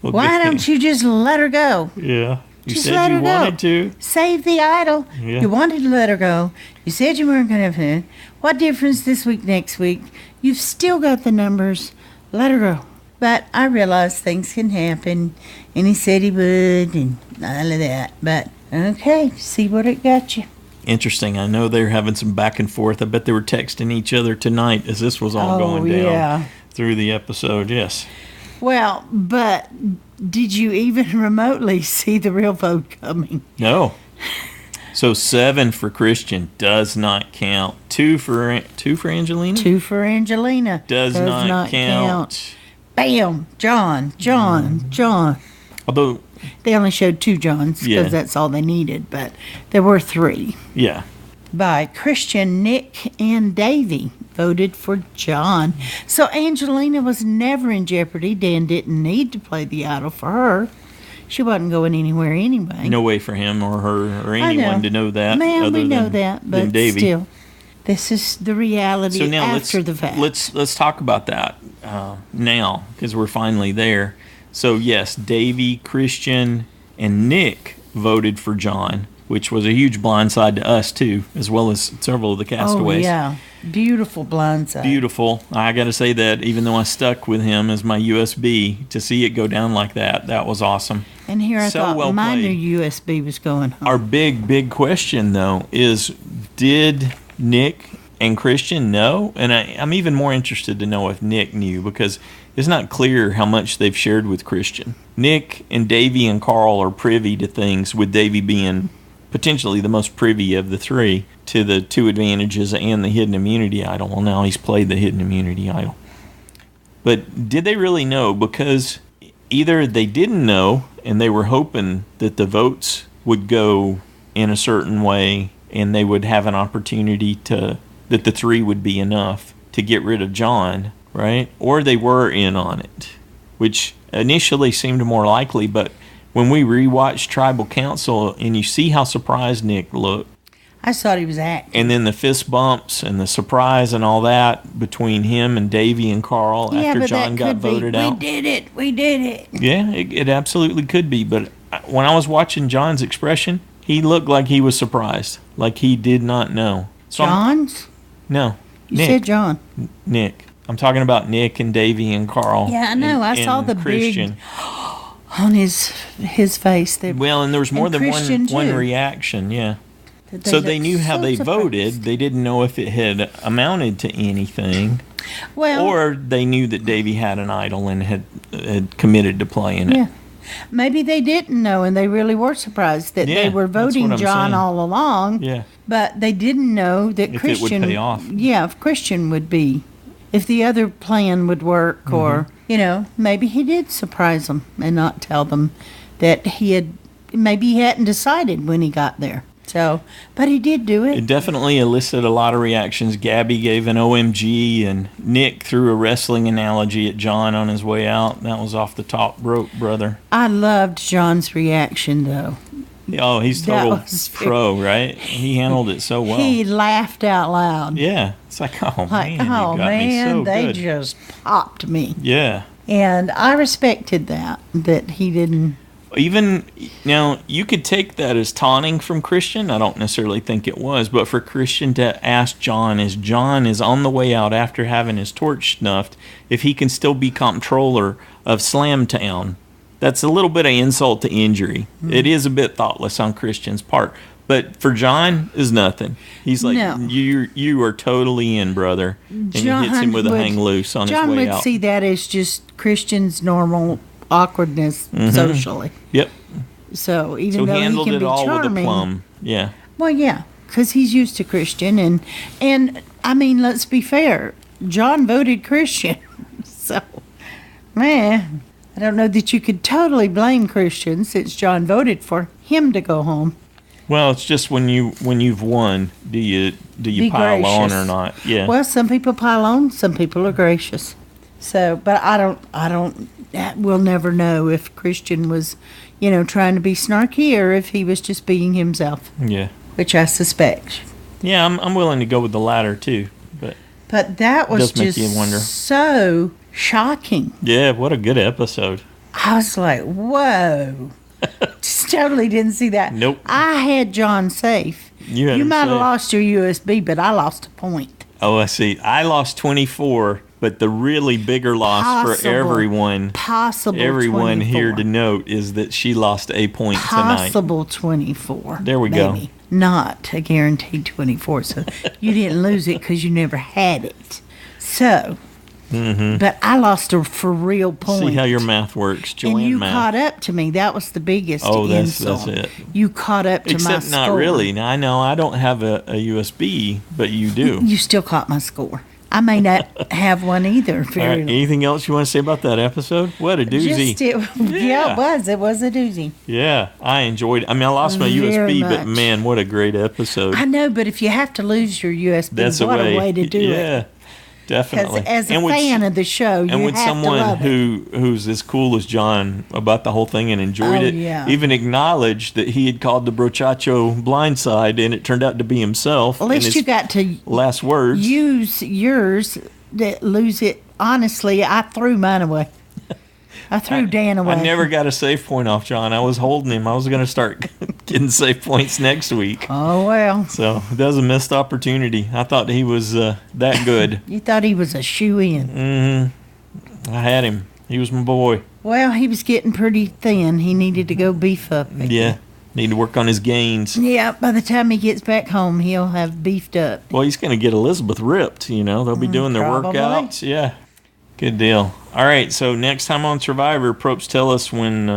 [SPEAKER 2] Well,
[SPEAKER 1] why don't you just let her go?
[SPEAKER 2] Yeah. You
[SPEAKER 1] just
[SPEAKER 2] said you wanted to.
[SPEAKER 1] Save the idol.
[SPEAKER 2] Yeah.
[SPEAKER 1] You wanted to let her go. You said you weren't going to. What difference this week, next week? You've still got the numbers. Let her go. But I realized things can happen. And he said he would and all of that. But, okay, see what it got you.
[SPEAKER 2] Interesting. I know they're having some back and forth. I bet they were texting each other tonight as this was all going down through the episode. Yes.
[SPEAKER 1] Well, but did you even remotely see the real vote coming?
[SPEAKER 2] No. So 7 for Christian does not count. 2 for Angelina?
[SPEAKER 1] 2 for Angelina.
[SPEAKER 2] Does not count.
[SPEAKER 1] Bam! John.
[SPEAKER 2] Although
[SPEAKER 1] they only showed 2 Johns because that's all they needed, but there were 3.
[SPEAKER 2] Yeah.
[SPEAKER 1] By Christian, Nick, and Davie voted for John. So Angelina was never in jeopardy. Dan didn't need to play the idol for her. She wasn't going anywhere anyway.
[SPEAKER 2] No way for him or her or anyone to know that.
[SPEAKER 1] Man, we know that, but still. This is the reality
[SPEAKER 2] So now
[SPEAKER 1] after the fact.
[SPEAKER 2] let's talk about that now, because we're finally there. So yes, Davie, Christian, and Nick voted for John, which was a huge blindside to us too, as well as several of the castaways.
[SPEAKER 1] Oh yeah, beautiful blindside.
[SPEAKER 2] Beautiful. I got to say that even though I stuck with him as my USB, to see it go down like that was awesome.
[SPEAKER 1] And here I
[SPEAKER 2] So
[SPEAKER 1] thought
[SPEAKER 2] well
[SPEAKER 1] my
[SPEAKER 2] played.
[SPEAKER 1] new USB was going home.
[SPEAKER 2] Our big question though is, did Nick and Christian know? And I'm even more interested to know if Nick knew, because it's not clear how much they've shared with Christian. Nick and Davie and Carl are privy to things, with Davie being potentially the most privy of the three to the two advantages and the hidden immunity idol. Well, now he's played the hidden immunity idol. But did they really know? Because either they didn't know and they were hoping that the votes would go in a certain way and they would have an opportunity that the three would be enough to get rid of John, right? Or they were in on it, which initially seemed more likely, but when we rewatched Tribal Council and you see how surprised Nick looked,
[SPEAKER 1] I thought he was acting.
[SPEAKER 2] and then the fist bumps and the surprise and all that between him and Davie and Carl after John got voted out.
[SPEAKER 1] We did it.
[SPEAKER 2] Yeah, it absolutely could be. But when I was watching John's expression, he looked like he was surprised, like he did not know. So
[SPEAKER 1] John's?
[SPEAKER 2] No,
[SPEAKER 1] You
[SPEAKER 2] Nick.
[SPEAKER 1] said John.
[SPEAKER 2] Nick. I'm talking about Nick and Davie and Carl.
[SPEAKER 1] Yeah, I know. I saw
[SPEAKER 2] and
[SPEAKER 1] the
[SPEAKER 2] Christian.
[SPEAKER 1] On his face.
[SPEAKER 2] Well, and there was more
[SPEAKER 1] and
[SPEAKER 2] than
[SPEAKER 1] Christian,
[SPEAKER 2] one
[SPEAKER 1] too.
[SPEAKER 2] reaction. Yeah. So
[SPEAKER 1] looked
[SPEAKER 2] they knew how
[SPEAKER 1] so
[SPEAKER 2] they
[SPEAKER 1] surprised.
[SPEAKER 2] voted. They didn't know if it had amounted to anything,
[SPEAKER 1] Well,
[SPEAKER 2] or they knew that Davie had an idol and had committed to playing it.
[SPEAKER 1] yeah. Maybe they didn't know, and they really were surprised that
[SPEAKER 2] Yeah,
[SPEAKER 1] they were
[SPEAKER 2] that's
[SPEAKER 1] voting
[SPEAKER 2] what I'm
[SPEAKER 1] John
[SPEAKER 2] saying.
[SPEAKER 1] all along.
[SPEAKER 2] Yeah.
[SPEAKER 1] But they didn't know that
[SPEAKER 2] If it would
[SPEAKER 1] Christian
[SPEAKER 2] pay off.
[SPEAKER 1] Yeah, if Christian would be, if the other plan would work,
[SPEAKER 2] Mm-hmm.
[SPEAKER 1] or maybe he did surprise them and not tell them that maybe he hadn't decided when he got there. So, but he did do
[SPEAKER 2] It
[SPEAKER 1] it.
[SPEAKER 2] definitely elicited a lot of reactions. Gabby gave an OMG, and Nick threw a wrestling analogy at John on his way out. That was off the top rope, brother.
[SPEAKER 1] I loved John's reaction though.
[SPEAKER 2] Oh, he's
[SPEAKER 1] That
[SPEAKER 2] total
[SPEAKER 1] was
[SPEAKER 2] pro, right? He handled it so well.
[SPEAKER 1] He laughed out loud.
[SPEAKER 2] Yeah. It's like, oh,
[SPEAKER 1] Like,
[SPEAKER 2] man, you
[SPEAKER 1] oh
[SPEAKER 2] got me
[SPEAKER 1] man,
[SPEAKER 2] so
[SPEAKER 1] they
[SPEAKER 2] good.
[SPEAKER 1] just popped me.
[SPEAKER 2] Yeah.
[SPEAKER 1] And I respected that he didn't.
[SPEAKER 2] Even now, you could take that as taunting from Christian. I don't necessarily think it was, but for Christian to ask John, as John is on the way out after having his torch snuffed, if he can still be comptroller of Slamtown, that's a little bit of insult to injury. It is a bit thoughtless on Christian's part, but for John, is nothing. He's like,
[SPEAKER 1] No.
[SPEAKER 2] you are totally in, brother, and he hits him with a hang loose on
[SPEAKER 1] John
[SPEAKER 2] his way
[SPEAKER 1] would
[SPEAKER 2] out.
[SPEAKER 1] see that as just Christian's normal awkwardness socially.
[SPEAKER 2] Yep.
[SPEAKER 1] So even
[SPEAKER 2] So
[SPEAKER 1] though
[SPEAKER 2] he
[SPEAKER 1] he
[SPEAKER 2] handled
[SPEAKER 1] can
[SPEAKER 2] it
[SPEAKER 1] be
[SPEAKER 2] all with a
[SPEAKER 1] charming,
[SPEAKER 2] plum. Yeah.
[SPEAKER 1] well, yeah, because he's used to Christian, and I mean, let's be fair. John voted Christian, so man, I don't know that you could totally blame Christian since John voted for him to go home.
[SPEAKER 2] Well, it's just when you've won, do you
[SPEAKER 1] Be
[SPEAKER 2] pile on
[SPEAKER 1] gracious.
[SPEAKER 2] or not? Yeah.
[SPEAKER 1] Well, some people pile on, some people are gracious. So, but we'll never know if Christian was, trying to be snarky or if he was just being himself,
[SPEAKER 2] Yeah.
[SPEAKER 1] which I suspect.
[SPEAKER 2] Yeah, I'm willing to go with the latter too. But
[SPEAKER 1] that was
[SPEAKER 2] does make
[SPEAKER 1] just
[SPEAKER 2] you wonder.
[SPEAKER 1] so shocking.
[SPEAKER 2] yeah, what a good episode.
[SPEAKER 1] I was like, whoa. Just totally didn't see that.
[SPEAKER 2] Nope.
[SPEAKER 1] I had John safe.
[SPEAKER 2] You had him
[SPEAKER 1] might have
[SPEAKER 2] safe.
[SPEAKER 1] lost your USB, but I lost a point.
[SPEAKER 2] Oh, I see. I lost 24, but the really bigger loss for everyone
[SPEAKER 1] Possible
[SPEAKER 2] here
[SPEAKER 1] 24.
[SPEAKER 2] to note is that she lost a point tonight.
[SPEAKER 1] Possible 24.
[SPEAKER 2] There we go.
[SPEAKER 1] maybe. Not a guaranteed 24. So you didn't lose it because you never had it. So, but I lost a for real point.
[SPEAKER 2] Mm-hmm. See how your math works, Joanne
[SPEAKER 1] and you
[SPEAKER 2] math.
[SPEAKER 1] caught up to me. That was the biggest
[SPEAKER 2] Oh, that's
[SPEAKER 1] insult.
[SPEAKER 2] it.
[SPEAKER 1] You caught up to my score.
[SPEAKER 2] Except not really. Now, I know I don't have a USB, but you do.
[SPEAKER 1] You still caught my score. I may not have one either.
[SPEAKER 2] All
[SPEAKER 1] Very
[SPEAKER 2] right, anything else you want to say about that episode? What a doozy.
[SPEAKER 1] Yeah, it was. It was a doozy.
[SPEAKER 2] Yeah, I enjoyed it. I mean, I lost my
[SPEAKER 1] Very
[SPEAKER 2] USB, but
[SPEAKER 1] much.
[SPEAKER 2] man, what a great episode.
[SPEAKER 1] I know, but if you have to lose your USB,
[SPEAKER 2] That's
[SPEAKER 1] what
[SPEAKER 2] a way.
[SPEAKER 1] a way to do it.
[SPEAKER 2] Yeah, definitely.
[SPEAKER 1] As a fan of the show, you
[SPEAKER 2] and with
[SPEAKER 1] have
[SPEAKER 2] someone
[SPEAKER 1] to love it.
[SPEAKER 2] who's as cool as John about the whole thing and enjoyed it,
[SPEAKER 1] Yeah.
[SPEAKER 2] even acknowledged that he had called the brochacho blindside, and it turned out to be himself.
[SPEAKER 1] At least you got to
[SPEAKER 2] last words.
[SPEAKER 1] use yours. That lose it. Honestly, I threw mine away. I threw Dan away.
[SPEAKER 2] I never got a save point off John. I was holding him. I was going to start getting save points next week.
[SPEAKER 1] Oh, well.
[SPEAKER 2] So that was a missed opportunity. I thought he was that good.
[SPEAKER 1] You thought he was a shoe-in.
[SPEAKER 2] Mm-hmm. I had him. He was my boy.
[SPEAKER 1] Well, he was getting pretty thin. He needed to go beef up.
[SPEAKER 2] Yeah. Need to work on his gains.
[SPEAKER 1] Yeah, by the time he gets back home, he'll have beefed up.
[SPEAKER 2] Well, he's going to get Elizabeth ripped, They'll be doing their
[SPEAKER 1] probably.
[SPEAKER 2] workouts. Yeah. Good deal. All right, so next time on Survivor, Propes tell us when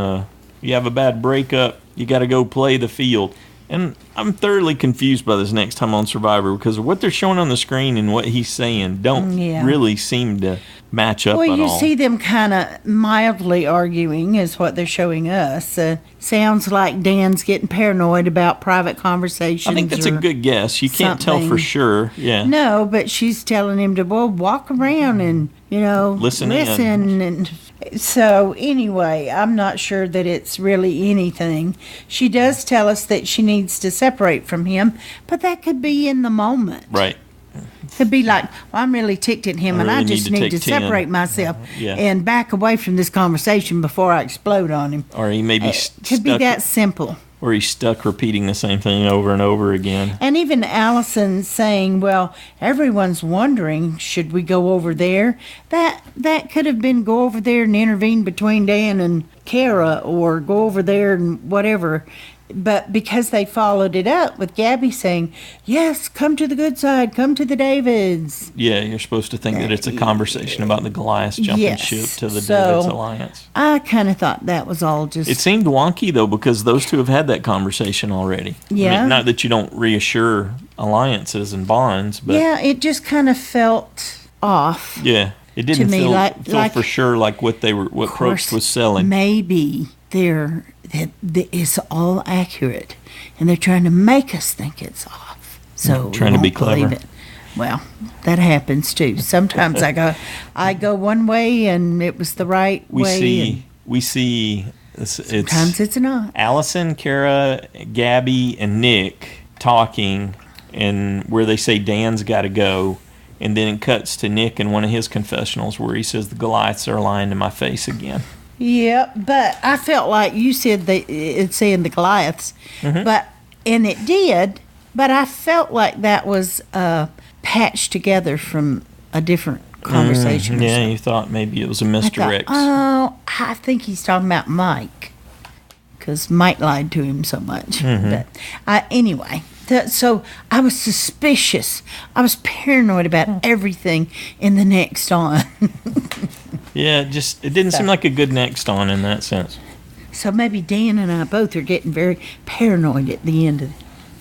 [SPEAKER 2] you have a bad breakup, you got to go play the field. And I'm thoroughly confused by this next time on Survivor because what they're showing on the screen and what he's saying don't really seem to match up at all.
[SPEAKER 1] Well, you see them kind of mildly arguing is what they're showing us. Sounds like Dan's getting paranoid about private conversations.
[SPEAKER 2] I think that's a good guess. You can't tell for sure. Yeah.
[SPEAKER 1] No, but she's telling him to walk around and, listen. And so anyway, I'm not sure that it's really anything. She does tell us that she needs to separate from him, but that could be in the moment.
[SPEAKER 2] Right.
[SPEAKER 1] Could be like, well, I'm really ticked at him, and I just need to separate myself and back away from this conversation before I explode on him.
[SPEAKER 2] Or he may be
[SPEAKER 1] could be that simple.
[SPEAKER 2] Or he's stuck repeating the same thing over and over again.
[SPEAKER 1] And even Alison saying, well, everyone's wondering, should we go over there? That could have been go over there and intervene between Dan and Kara, or go over there and whatever. But because they followed it up with Gabby saying, yes, come to the good side, come to the Davids.
[SPEAKER 2] Yeah, you're supposed to think that it's a conversation about the Goliath jumping ship to the Davids alliance.
[SPEAKER 1] I kind of thought that was all just...
[SPEAKER 2] It seemed wonky, though, because those two have had that conversation already.
[SPEAKER 1] Yeah.
[SPEAKER 2] I mean, not that you don't reassure alliances and bonds, but...
[SPEAKER 1] Yeah, it just kind of felt off.
[SPEAKER 2] Yeah, it didn't feel for sure like what Probst was selling.
[SPEAKER 1] Maybe it's all accurate, and they're trying to make us think it's off. So
[SPEAKER 2] trying to be clever.
[SPEAKER 1] Well, that happens too. Sometimes I go one way, and it was the right way.
[SPEAKER 2] We see.
[SPEAKER 1] Sometimes it's not.
[SPEAKER 2] Alison, Kara, Gabby, and Nick talking, and where they say Dan's got to go, and then it cuts to Nick in one of his confessionals where he says the Goliaths are lying to my face again.
[SPEAKER 1] Yeah, but I felt like you said it's saying the Goliaths, and it did, but I felt like that was patched together from a different conversation.
[SPEAKER 2] Yeah, you thought maybe it was a misdirect.
[SPEAKER 1] I think he's talking about Mike, because Mike lied to him so much. But anyway, so I was suspicious. I was paranoid about everything in the next on.
[SPEAKER 2] Yeah, it didn't seem like a good next on in that sense.
[SPEAKER 1] So maybe Dan and I both are getting very paranoid at the end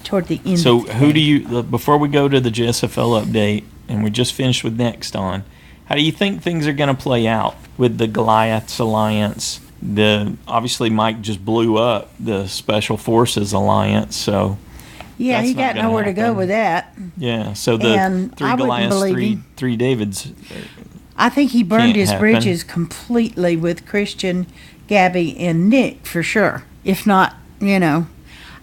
[SPEAKER 1] toward the end.
[SPEAKER 2] So who do you, before we go to the JSFL update, and we just finished with next on, how do you think things are going to play out with the Goliaths alliance? Obviously Mike just blew up the Special Forces alliance, so
[SPEAKER 1] yeah, he got nowhere to go with that.
[SPEAKER 2] Yeah, so the three Goliaths, three Davids.
[SPEAKER 1] I think he burned his bridges completely with Christian, Gabby, and Nick for sure. If not,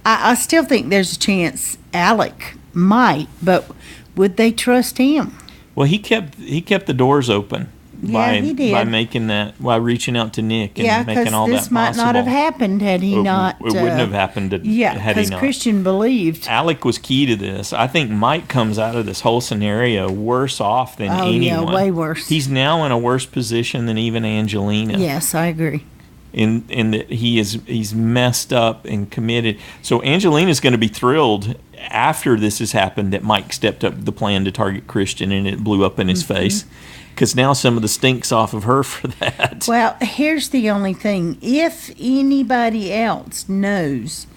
[SPEAKER 1] I still think there's a chance Alec might, but would they trust him?
[SPEAKER 2] Well, he kept the doors open.
[SPEAKER 1] He did.
[SPEAKER 2] By making that, by reaching out to Nick and making all that possible.
[SPEAKER 1] This might not have happened had he not.
[SPEAKER 2] It wouldn't have happened had he not.
[SPEAKER 1] Because Christian believed.
[SPEAKER 2] Alec was key to this. I think Mike comes out of this whole scenario worse off than anyone.
[SPEAKER 1] Yeah, way worse.
[SPEAKER 2] He's now in a worse position than even Angelina.
[SPEAKER 1] Yes, I agree.
[SPEAKER 2] In that he's messed up and committed. So Angelina's going to be thrilled after this has happened that Mike stepped up the plan to target Christian and it blew up in his face. Because now some of the stink's off of her for that.
[SPEAKER 1] Well, here's the only thing. If anybody else knows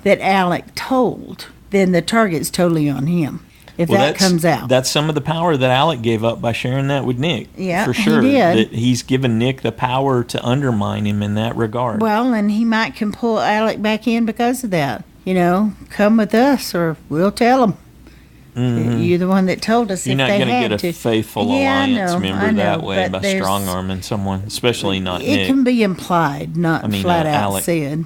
[SPEAKER 1] that Alec told, then the target's totally on him. If that comes out. That's
[SPEAKER 2] some of the power that Alec gave up by sharing that with Nick.
[SPEAKER 1] Yeah,
[SPEAKER 2] for sure.
[SPEAKER 1] He did.
[SPEAKER 2] That he's given Nick the power to undermine him in that regard.
[SPEAKER 1] Well, and he might can pull Alec back in because of that. Come with us or we'll tell him. You're the one that told us
[SPEAKER 2] You're
[SPEAKER 1] if
[SPEAKER 2] not
[SPEAKER 1] they
[SPEAKER 2] going to
[SPEAKER 1] had
[SPEAKER 2] get
[SPEAKER 1] to.
[SPEAKER 2] a faithful
[SPEAKER 1] Yeah,
[SPEAKER 2] alliance
[SPEAKER 1] I
[SPEAKER 2] member
[SPEAKER 1] know,
[SPEAKER 2] that way
[SPEAKER 1] but
[SPEAKER 2] by strong-arming someone, especially not
[SPEAKER 1] It
[SPEAKER 2] Nick.
[SPEAKER 1] can be implied, not flat out
[SPEAKER 2] Alec.
[SPEAKER 1] said.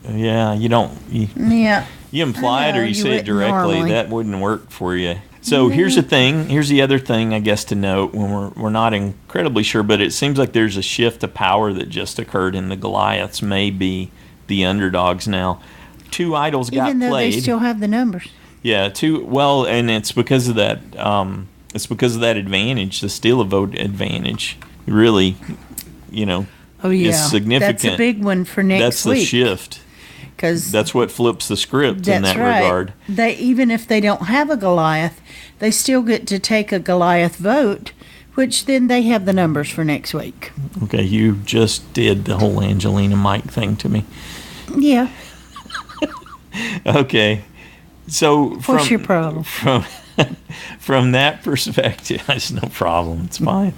[SPEAKER 2] Yeah, you don't.
[SPEAKER 1] Yeah.
[SPEAKER 2] You imply it or you say it
[SPEAKER 1] wouldn't
[SPEAKER 2] directly.
[SPEAKER 1] normally.
[SPEAKER 2] That wouldn't work for you. So here's the thing. Here's the other thing, I guess, to note when we're not incredibly sure, but it seems like there's a shift of power that just occurred in the Goliaths. May be the underdogs now. 2 idols got
[SPEAKER 1] Even though
[SPEAKER 2] played.
[SPEAKER 1] they still have the numbers.
[SPEAKER 2] Yeah, 2. Well, and it's because of that. It's because of that advantage, the steal a vote advantage. Really,
[SPEAKER 1] Oh, yeah.
[SPEAKER 2] is significant.
[SPEAKER 1] That's a big one for next week.
[SPEAKER 2] That's the shift.
[SPEAKER 1] Because
[SPEAKER 2] That's what flips the script in that regard.
[SPEAKER 1] They, even if they don't have a Goliath, they still get to take a Goliath vote, which then they have the numbers for next week.
[SPEAKER 2] Okay, you just did the whole Angelina Mike thing to me.
[SPEAKER 1] Yeah.
[SPEAKER 2] Okay, so
[SPEAKER 1] What's your problem?
[SPEAKER 2] From that perspective, it's no problem. It's fine.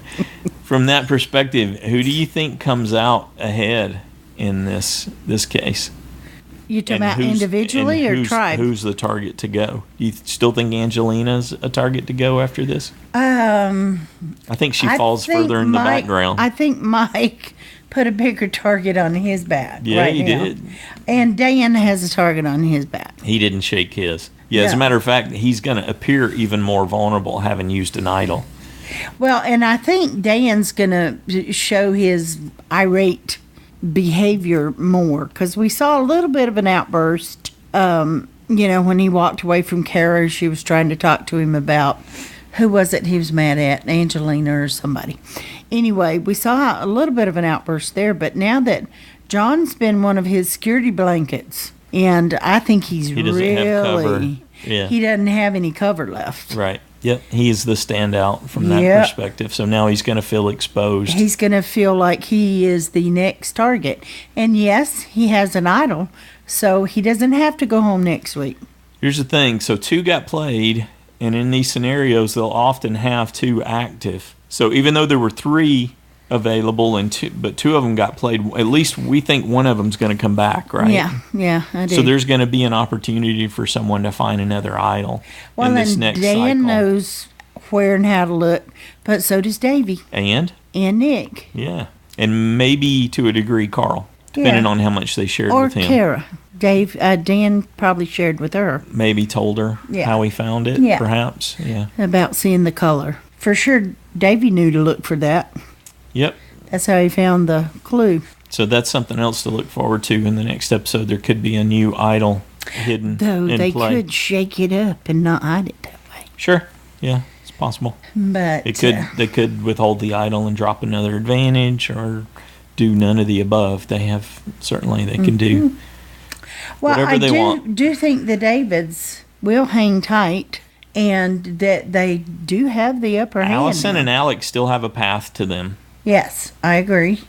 [SPEAKER 2] From that perspective, who do you think comes out ahead in this case?
[SPEAKER 1] You talking about individually or tribe?
[SPEAKER 2] Who's the target to go? You still think Angelina's a target to go after this? I think she falls further in the background.
[SPEAKER 1] I think Mike put a bigger target on his back.
[SPEAKER 2] Yeah,
[SPEAKER 1] right
[SPEAKER 2] he
[SPEAKER 1] now.
[SPEAKER 2] did.
[SPEAKER 1] And Dan has a target on his back.
[SPEAKER 2] He didn't shake his. Yeah, as a matter of fact, he's going to appear even more vulnerable having used an idol.
[SPEAKER 1] Well, and I think Dan's going to show his irate behavior more because we saw a little bit of an outburst, when he walked away from Kara. She was trying to talk to him about who was it he was mad at, Angelina or somebody. Anyway, we saw a little bit of an outburst there, but now that John's been one of his security blankets, and I think he doesn't
[SPEAKER 2] have cover. Yeah.
[SPEAKER 1] He doesn't have any cover left.
[SPEAKER 2] Right. Yep. He's the standout from that perspective. So now he's going to feel exposed.
[SPEAKER 1] He's going to feel like he is the next target. And yes, he has an idol, so he doesn't have to go home next week.
[SPEAKER 2] Here's the thing. So 2 got played, and in these scenarios, they'll often have 2 active. So even though there were 3 available, but 2 of them got played, at least we think one of them's going to come back, right?
[SPEAKER 1] Yeah, I do.
[SPEAKER 2] So there's going to be an opportunity for someone to find another idol in this next cycle.
[SPEAKER 1] Dan knows where and how to look, but so does Davie.
[SPEAKER 2] And
[SPEAKER 1] Nick.
[SPEAKER 2] Yeah. And maybe to a degree Carl, depending on how much they shared with him.
[SPEAKER 1] Or Kara. Dan probably shared with her.
[SPEAKER 2] Maybe told her how he found it, perhaps. Yeah.
[SPEAKER 1] About seeing the color. For sure, Davie knew to look for that.
[SPEAKER 2] Yep.
[SPEAKER 1] That's how he found the clue.
[SPEAKER 2] So that's something else to look forward to in the next episode. There could be a new idol hidden
[SPEAKER 1] Though
[SPEAKER 2] in
[SPEAKER 1] they
[SPEAKER 2] play.
[SPEAKER 1] could shake it up and not hide it that way.
[SPEAKER 2] Sure. Yeah, it's possible.
[SPEAKER 1] But
[SPEAKER 2] they could withhold the idol and drop another advantage or do none of the above. They can do whatever they want.
[SPEAKER 1] I do think the Davids will hang tight and that they do have the upper hand.
[SPEAKER 2] Alison and Alec still have a path to them.
[SPEAKER 1] Yes, I agree.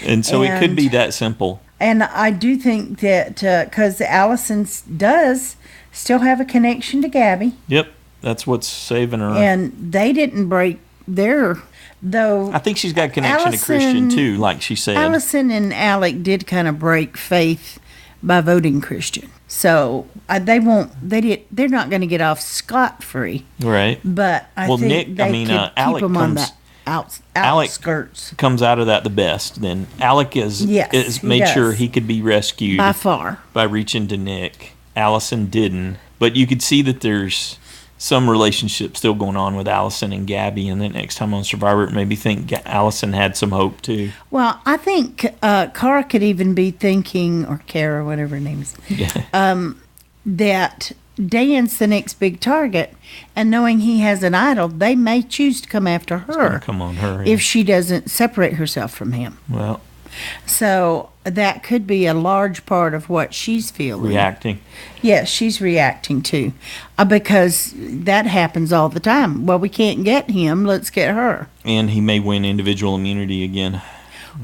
[SPEAKER 2] And so it could be that simple.
[SPEAKER 1] And I do think that because Alison does still have a connection to Gabby.
[SPEAKER 2] Yep, that's what's saving her.
[SPEAKER 1] And they didn't break their, though.
[SPEAKER 2] I think she's got a connection to Christian too, like she said.
[SPEAKER 1] Alison and Alec did kind of break faith by voting Christian. So they're not going to get off scot-free.
[SPEAKER 2] Right.
[SPEAKER 1] But I think
[SPEAKER 2] Nick,
[SPEAKER 1] they could
[SPEAKER 2] Alec
[SPEAKER 1] keep them on the outskirts.
[SPEAKER 2] Comes out of that the best. Then Alec is made sure he could be rescued
[SPEAKER 1] by far
[SPEAKER 2] by reaching to Nick. Alison didn't, but you could see that there's some relationship still going on with Alison and Gabby, and then next time on Survivor, maybe think Alison had some hope too.
[SPEAKER 1] Well, I think Cara could even be thinking, or Kara, whatever her name is, that Dan's the next big target, and knowing he has an idol, they may choose to come after her.
[SPEAKER 2] Come on her
[SPEAKER 1] if she doesn't separate herself from him.
[SPEAKER 2] Well,
[SPEAKER 1] so that could be a large part of what she's feeling.
[SPEAKER 2] Reacting.
[SPEAKER 1] Yes, she's reacting too, because that happens all the time. Well, we can't get him. Let's get her.
[SPEAKER 2] And he may win individual immunity again.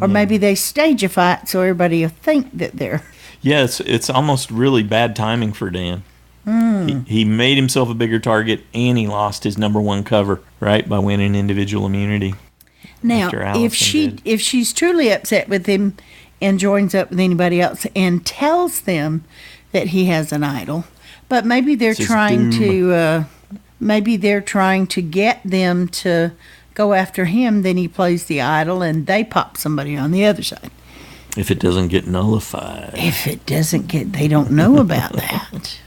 [SPEAKER 1] Or maybe they stage a fight so everybody will think that they're.
[SPEAKER 2] Yes, it's almost really bad timing for Dan. He made himself a bigger target, and he lost his number 1 cover, right, by winning individual immunity.
[SPEAKER 1] Now, if she's truly upset with him and joins up with anybody else and tells them that he has an idol, but maybe they're trying to maybe they're trying to get them to go after him. Then he plays the idol, and they pop somebody on the other side.
[SPEAKER 2] If it doesn't get nullified.
[SPEAKER 1] If it doesn't get, they don't know about that.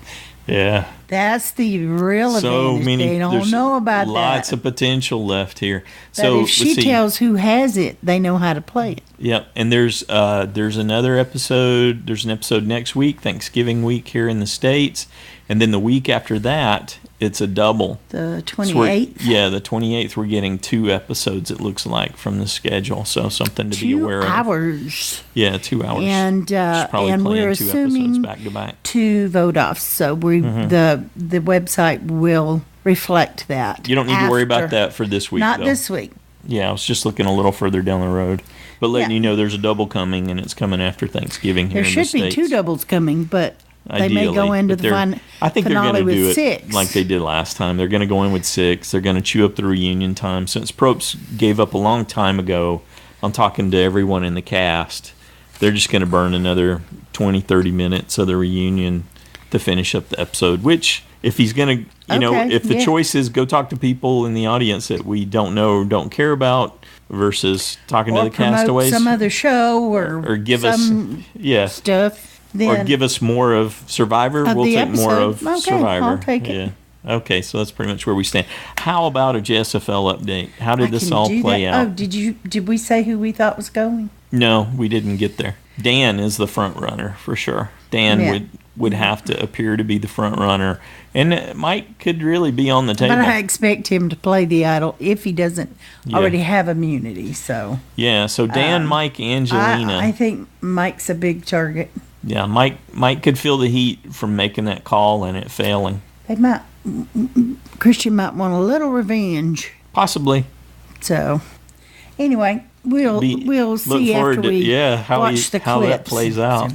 [SPEAKER 2] Yeah.
[SPEAKER 1] That's the real advantage. They don't know about
[SPEAKER 2] lots
[SPEAKER 1] that.
[SPEAKER 2] of potential left here.
[SPEAKER 1] But
[SPEAKER 2] So
[SPEAKER 1] if she tells who has it, they know how to play it.
[SPEAKER 2] Yep. And there's another episode. There's an episode next week, Thanksgiving week here in the States. And then the week after that, it's a double.
[SPEAKER 1] The 28th?
[SPEAKER 2] Yeah, the 28th. We're getting 2 episodes, it looks like, from the schedule. So something to be aware of.
[SPEAKER 1] 2 hours.
[SPEAKER 2] Yeah, 2 hours.
[SPEAKER 1] And we're assuming 2 vote-offs. So the website will reflect that.
[SPEAKER 2] You don't need to worry about that for this week,
[SPEAKER 1] Not
[SPEAKER 2] though.
[SPEAKER 1] this week.
[SPEAKER 2] Yeah, I was just looking a little further down the road. But letting you know there's a double coming, and it's coming after Thanksgiving here in the States.
[SPEAKER 1] There should be 2 doubles coming, but
[SPEAKER 2] Ideally,
[SPEAKER 1] they may go into the
[SPEAKER 2] I think they're going to do it
[SPEAKER 1] 6.
[SPEAKER 2] like they did last time. They're going to go in with 6. They're going to chew up the reunion time. Since Probst gave up a long time ago on talking to everyone in the cast, they're just going to burn another 20, 30 minutes of the reunion to finish up the episode, which if he's going to, if the choice is go talk to people in the audience that we don't know or don't care about versus talking to the castaways.
[SPEAKER 1] Some other show or
[SPEAKER 2] give
[SPEAKER 1] some stuff.
[SPEAKER 2] Or give us more of Survivor. We'll take more of Survivor.
[SPEAKER 1] I'll take it.
[SPEAKER 2] Yeah. Okay, so that's pretty much where we stand. How about a JSFL update? How did this all play out?
[SPEAKER 1] Oh, did we say who we thought was going?
[SPEAKER 2] No, we didn't get there. Dan is the front runner for sure. Dan would have to appear to be the front runner, and Mike could really be on the table.
[SPEAKER 1] But I expect him to play the idol if he doesn't already have immunity. So
[SPEAKER 2] so Dan, Mike, Angelina.
[SPEAKER 1] I think Mike's a big target.
[SPEAKER 2] Yeah, Mike could feel the heat from making that call and it failing.
[SPEAKER 1] Christian might want a little revenge.
[SPEAKER 2] Possibly.
[SPEAKER 1] So, anyway, we'll see after we watch the clips.
[SPEAKER 2] How that plays out.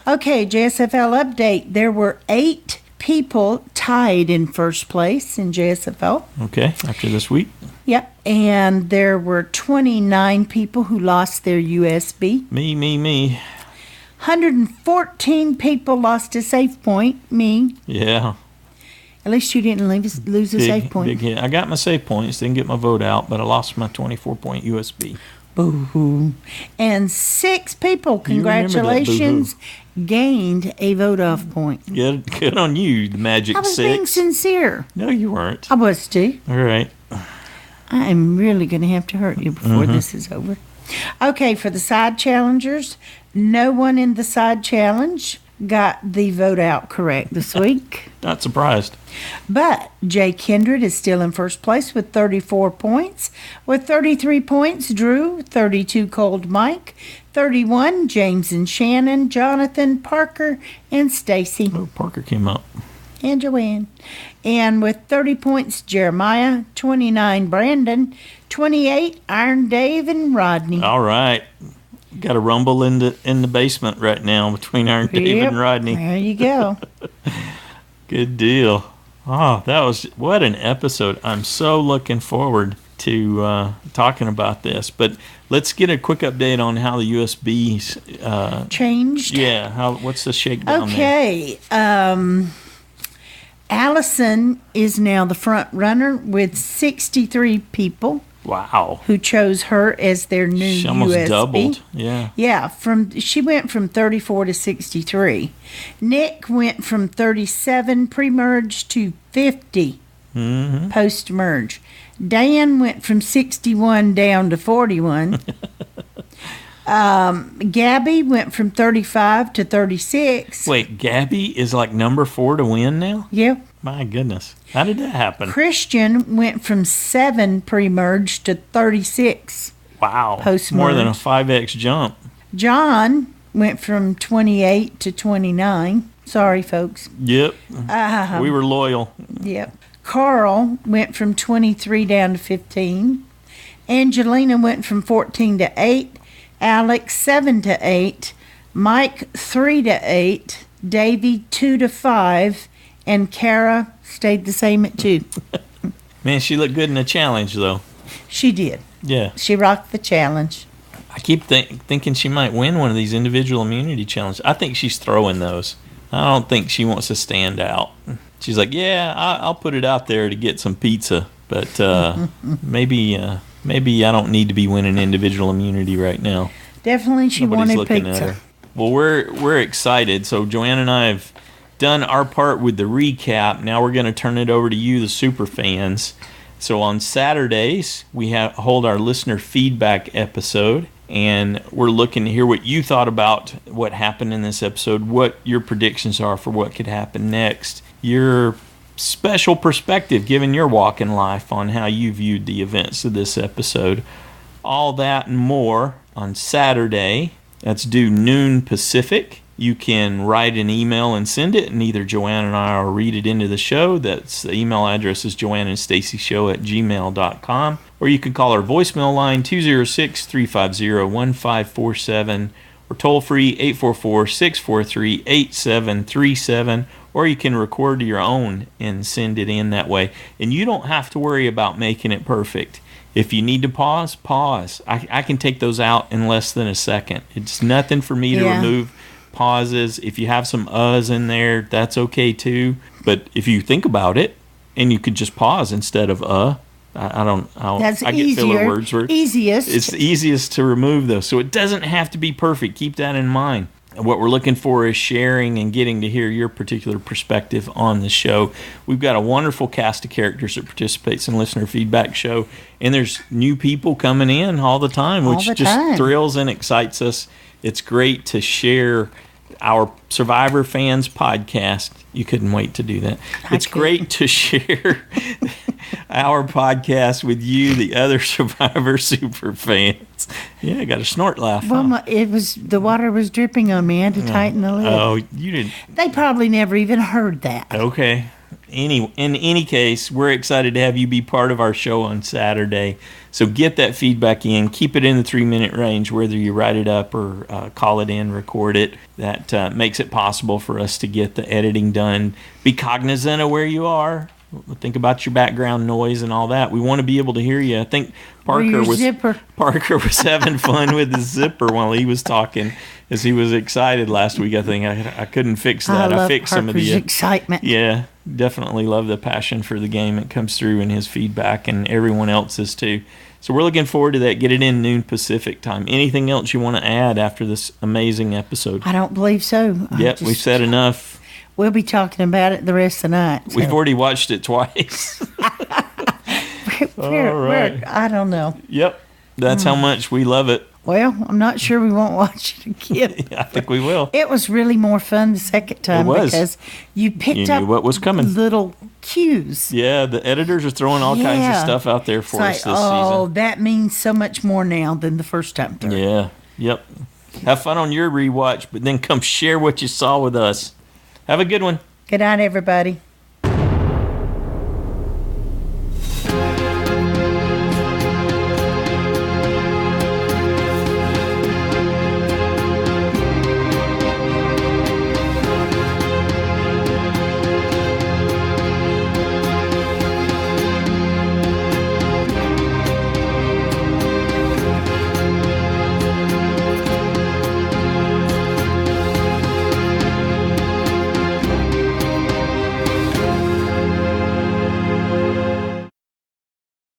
[SPEAKER 1] Okay, JSFL update. There were 8 people tied in first place in JSFL.
[SPEAKER 2] Okay, after this week.
[SPEAKER 1] Yep, and there were 29 people who lost their USB.
[SPEAKER 2] Me.
[SPEAKER 1] 114 people lost a save point. Me.
[SPEAKER 2] Yeah.
[SPEAKER 1] At least you didn't lose a save point.
[SPEAKER 2] Big hit. I got my save points, didn't get my vote out, but I lost my 24-point USB.
[SPEAKER 1] Boo-hoo. And 6 people, congratulations, gained a vote-off point.
[SPEAKER 2] Good on you, the magic 6.
[SPEAKER 1] I was being sincere.
[SPEAKER 2] No, you weren't.
[SPEAKER 1] I was too.
[SPEAKER 2] All right.
[SPEAKER 1] I'm really going to have to hurt you before this is over. Okay, for the side challengers, no one in the side challenge got the vote out correct this week.
[SPEAKER 2] Not surprised.
[SPEAKER 1] But Jay Kindred is still in first place with 34 points. With 33 points, Drew, 32 Cold Mike, 31 James and Shannon, Jonathan, Parker, and Stacy.
[SPEAKER 2] Oh, Parker came up.
[SPEAKER 1] And Joanne. And with 30 points, Jeremiah, 29 Brandon, 28 Iron Dave, and Rodney.
[SPEAKER 2] All right. Got a rumble in the basement right now between Iron Dave and Rodney.
[SPEAKER 1] There you go.
[SPEAKER 2] Good deal. Oh, what an episode. I'm so looking forward to talking about this. But let's get a quick update on how the USBs
[SPEAKER 1] changed.
[SPEAKER 2] Yeah, what's the shakedown
[SPEAKER 1] there? Okay. Alison is now the front runner with 63 people.
[SPEAKER 2] Wow.
[SPEAKER 1] Who chose her as their new
[SPEAKER 2] she almost
[SPEAKER 1] USB.
[SPEAKER 2] Doubled. Yeah.
[SPEAKER 1] Yeah, she went from 34 to 63. Nick went from 37 pre-merge to 50 post-merge. Dan went from 61 down to 41. Gabby went from 35 to 36.
[SPEAKER 2] Wait, Gabby is like number 4 to win now?
[SPEAKER 1] Yep.
[SPEAKER 2] My goodness. How did that happen?
[SPEAKER 1] Christian went from 7 pre-merge to 36.
[SPEAKER 2] Wow.
[SPEAKER 1] Post-merge.
[SPEAKER 2] More than a 5X jump.
[SPEAKER 1] John went from 28 to 29. Sorry, folks.
[SPEAKER 2] Yep. We were loyal.
[SPEAKER 1] Yep. Carl went from 23 down to 15. Angelina went from 14 to 8. Alec 7 to 8. Mike 3 to 8. Davie 2 to 5. And Kara stayed the same at 2.
[SPEAKER 2] Man, she looked good in the challenge, though.
[SPEAKER 1] She did.
[SPEAKER 2] Yeah.
[SPEAKER 1] She rocked the challenge.
[SPEAKER 2] I keep thinking she might win one of these individual immunity challenges. I think she's throwing those. I don't think she wants to stand out. She's like, yeah, I'll put it out there to get some pizza, but maybe I don't need to be winning individual immunity right now.
[SPEAKER 1] Definitely, she
[SPEAKER 2] Nobody's
[SPEAKER 1] wanted
[SPEAKER 2] looking
[SPEAKER 1] pizza.
[SPEAKER 2] at her. Well, we're excited. So Joanne and I have done our part with the recap. Now we're going to turn it over to you, the super fans. So on Saturdays, we hold our listener feedback episode, and we're looking to hear what you thought about what happened in this episode, what your predictions are for what could happen next, your special perspective given your walk in life on how you viewed the events of this episode. All that and more on Saturday. That's due noon Pacific. You can write an email and send it, and either Joanne and I will read it into the show. That's the email address is joanneandstacyshow@gmail.com. Or you can call our voicemail line 206-350-1547 or toll free 844-643-8737. Or you can record your own and send it in that way. And you don't have to worry about making it perfect. If you need to pause. I can take those out in less than a second. It's nothing for me to remove pauses. If you have some uhs in there, that's okay too. But if you think about it, and you could just pause instead of
[SPEAKER 1] That's
[SPEAKER 2] I get
[SPEAKER 1] easier.
[SPEAKER 2] filler words.
[SPEAKER 1] Easiest.
[SPEAKER 2] It's the easiest to remove those. So it doesn't have to be perfect. Keep that in mind. What we're looking for is sharing and getting to hear your particular perspective on the show. We've got a wonderful cast of characters that participates in Listener Feedback Show, and there's new people coming in all the time, which just thrills and excites us. It's great to share our Survivor Fans podcast. You couldn't wait to do that. It's great to share our podcast with you, the other Survivor super fans. Yeah, I got a snort laugh.
[SPEAKER 1] Well, the water was dripping on me. I had to tighten the lid.
[SPEAKER 2] Oh, you didn't.
[SPEAKER 1] They probably never even heard that.
[SPEAKER 2] Okay. In any case, we're excited to have you be part of our show on Saturday. So get that feedback in. Keep it in the 3-minute range, whether you write it up or call it in, record it. That makes it possible for us to get the editing done. Be cognizant of where you are. Think about your background noise and all that. We want to be able to hear you. I think Parker was having fun with his zipper while he was talking, as he was excited last week. I think I couldn't fix that. I fixed some of the
[SPEAKER 1] excitement.
[SPEAKER 2] Yeah, definitely love the passion for the game that comes through in his feedback, and everyone else's too. So we're looking forward to that. Get it in noon Pacific time. Anything else you want to add after this amazing episode?
[SPEAKER 1] I don't believe so.
[SPEAKER 2] Yep, we've said enough.
[SPEAKER 1] We'll be talking about it the rest of the night. So.
[SPEAKER 2] We've already watched it twice.
[SPEAKER 1] I don't know.
[SPEAKER 2] Yep. That's how much we love it.
[SPEAKER 1] Well, I'm not sure we won't watch it again.
[SPEAKER 2] I think we will.
[SPEAKER 1] It was really more fun the second time because you picked up
[SPEAKER 2] what was coming.
[SPEAKER 1] Little cues.
[SPEAKER 2] Yeah, the editors are throwing all kinds of stuff out there for us this season.
[SPEAKER 1] Oh, that means so much more now than the first time through.
[SPEAKER 2] Yeah. Yep. Have fun on your rewatch, but then come share what you saw with us. Have a good one.
[SPEAKER 1] Good night, everybody.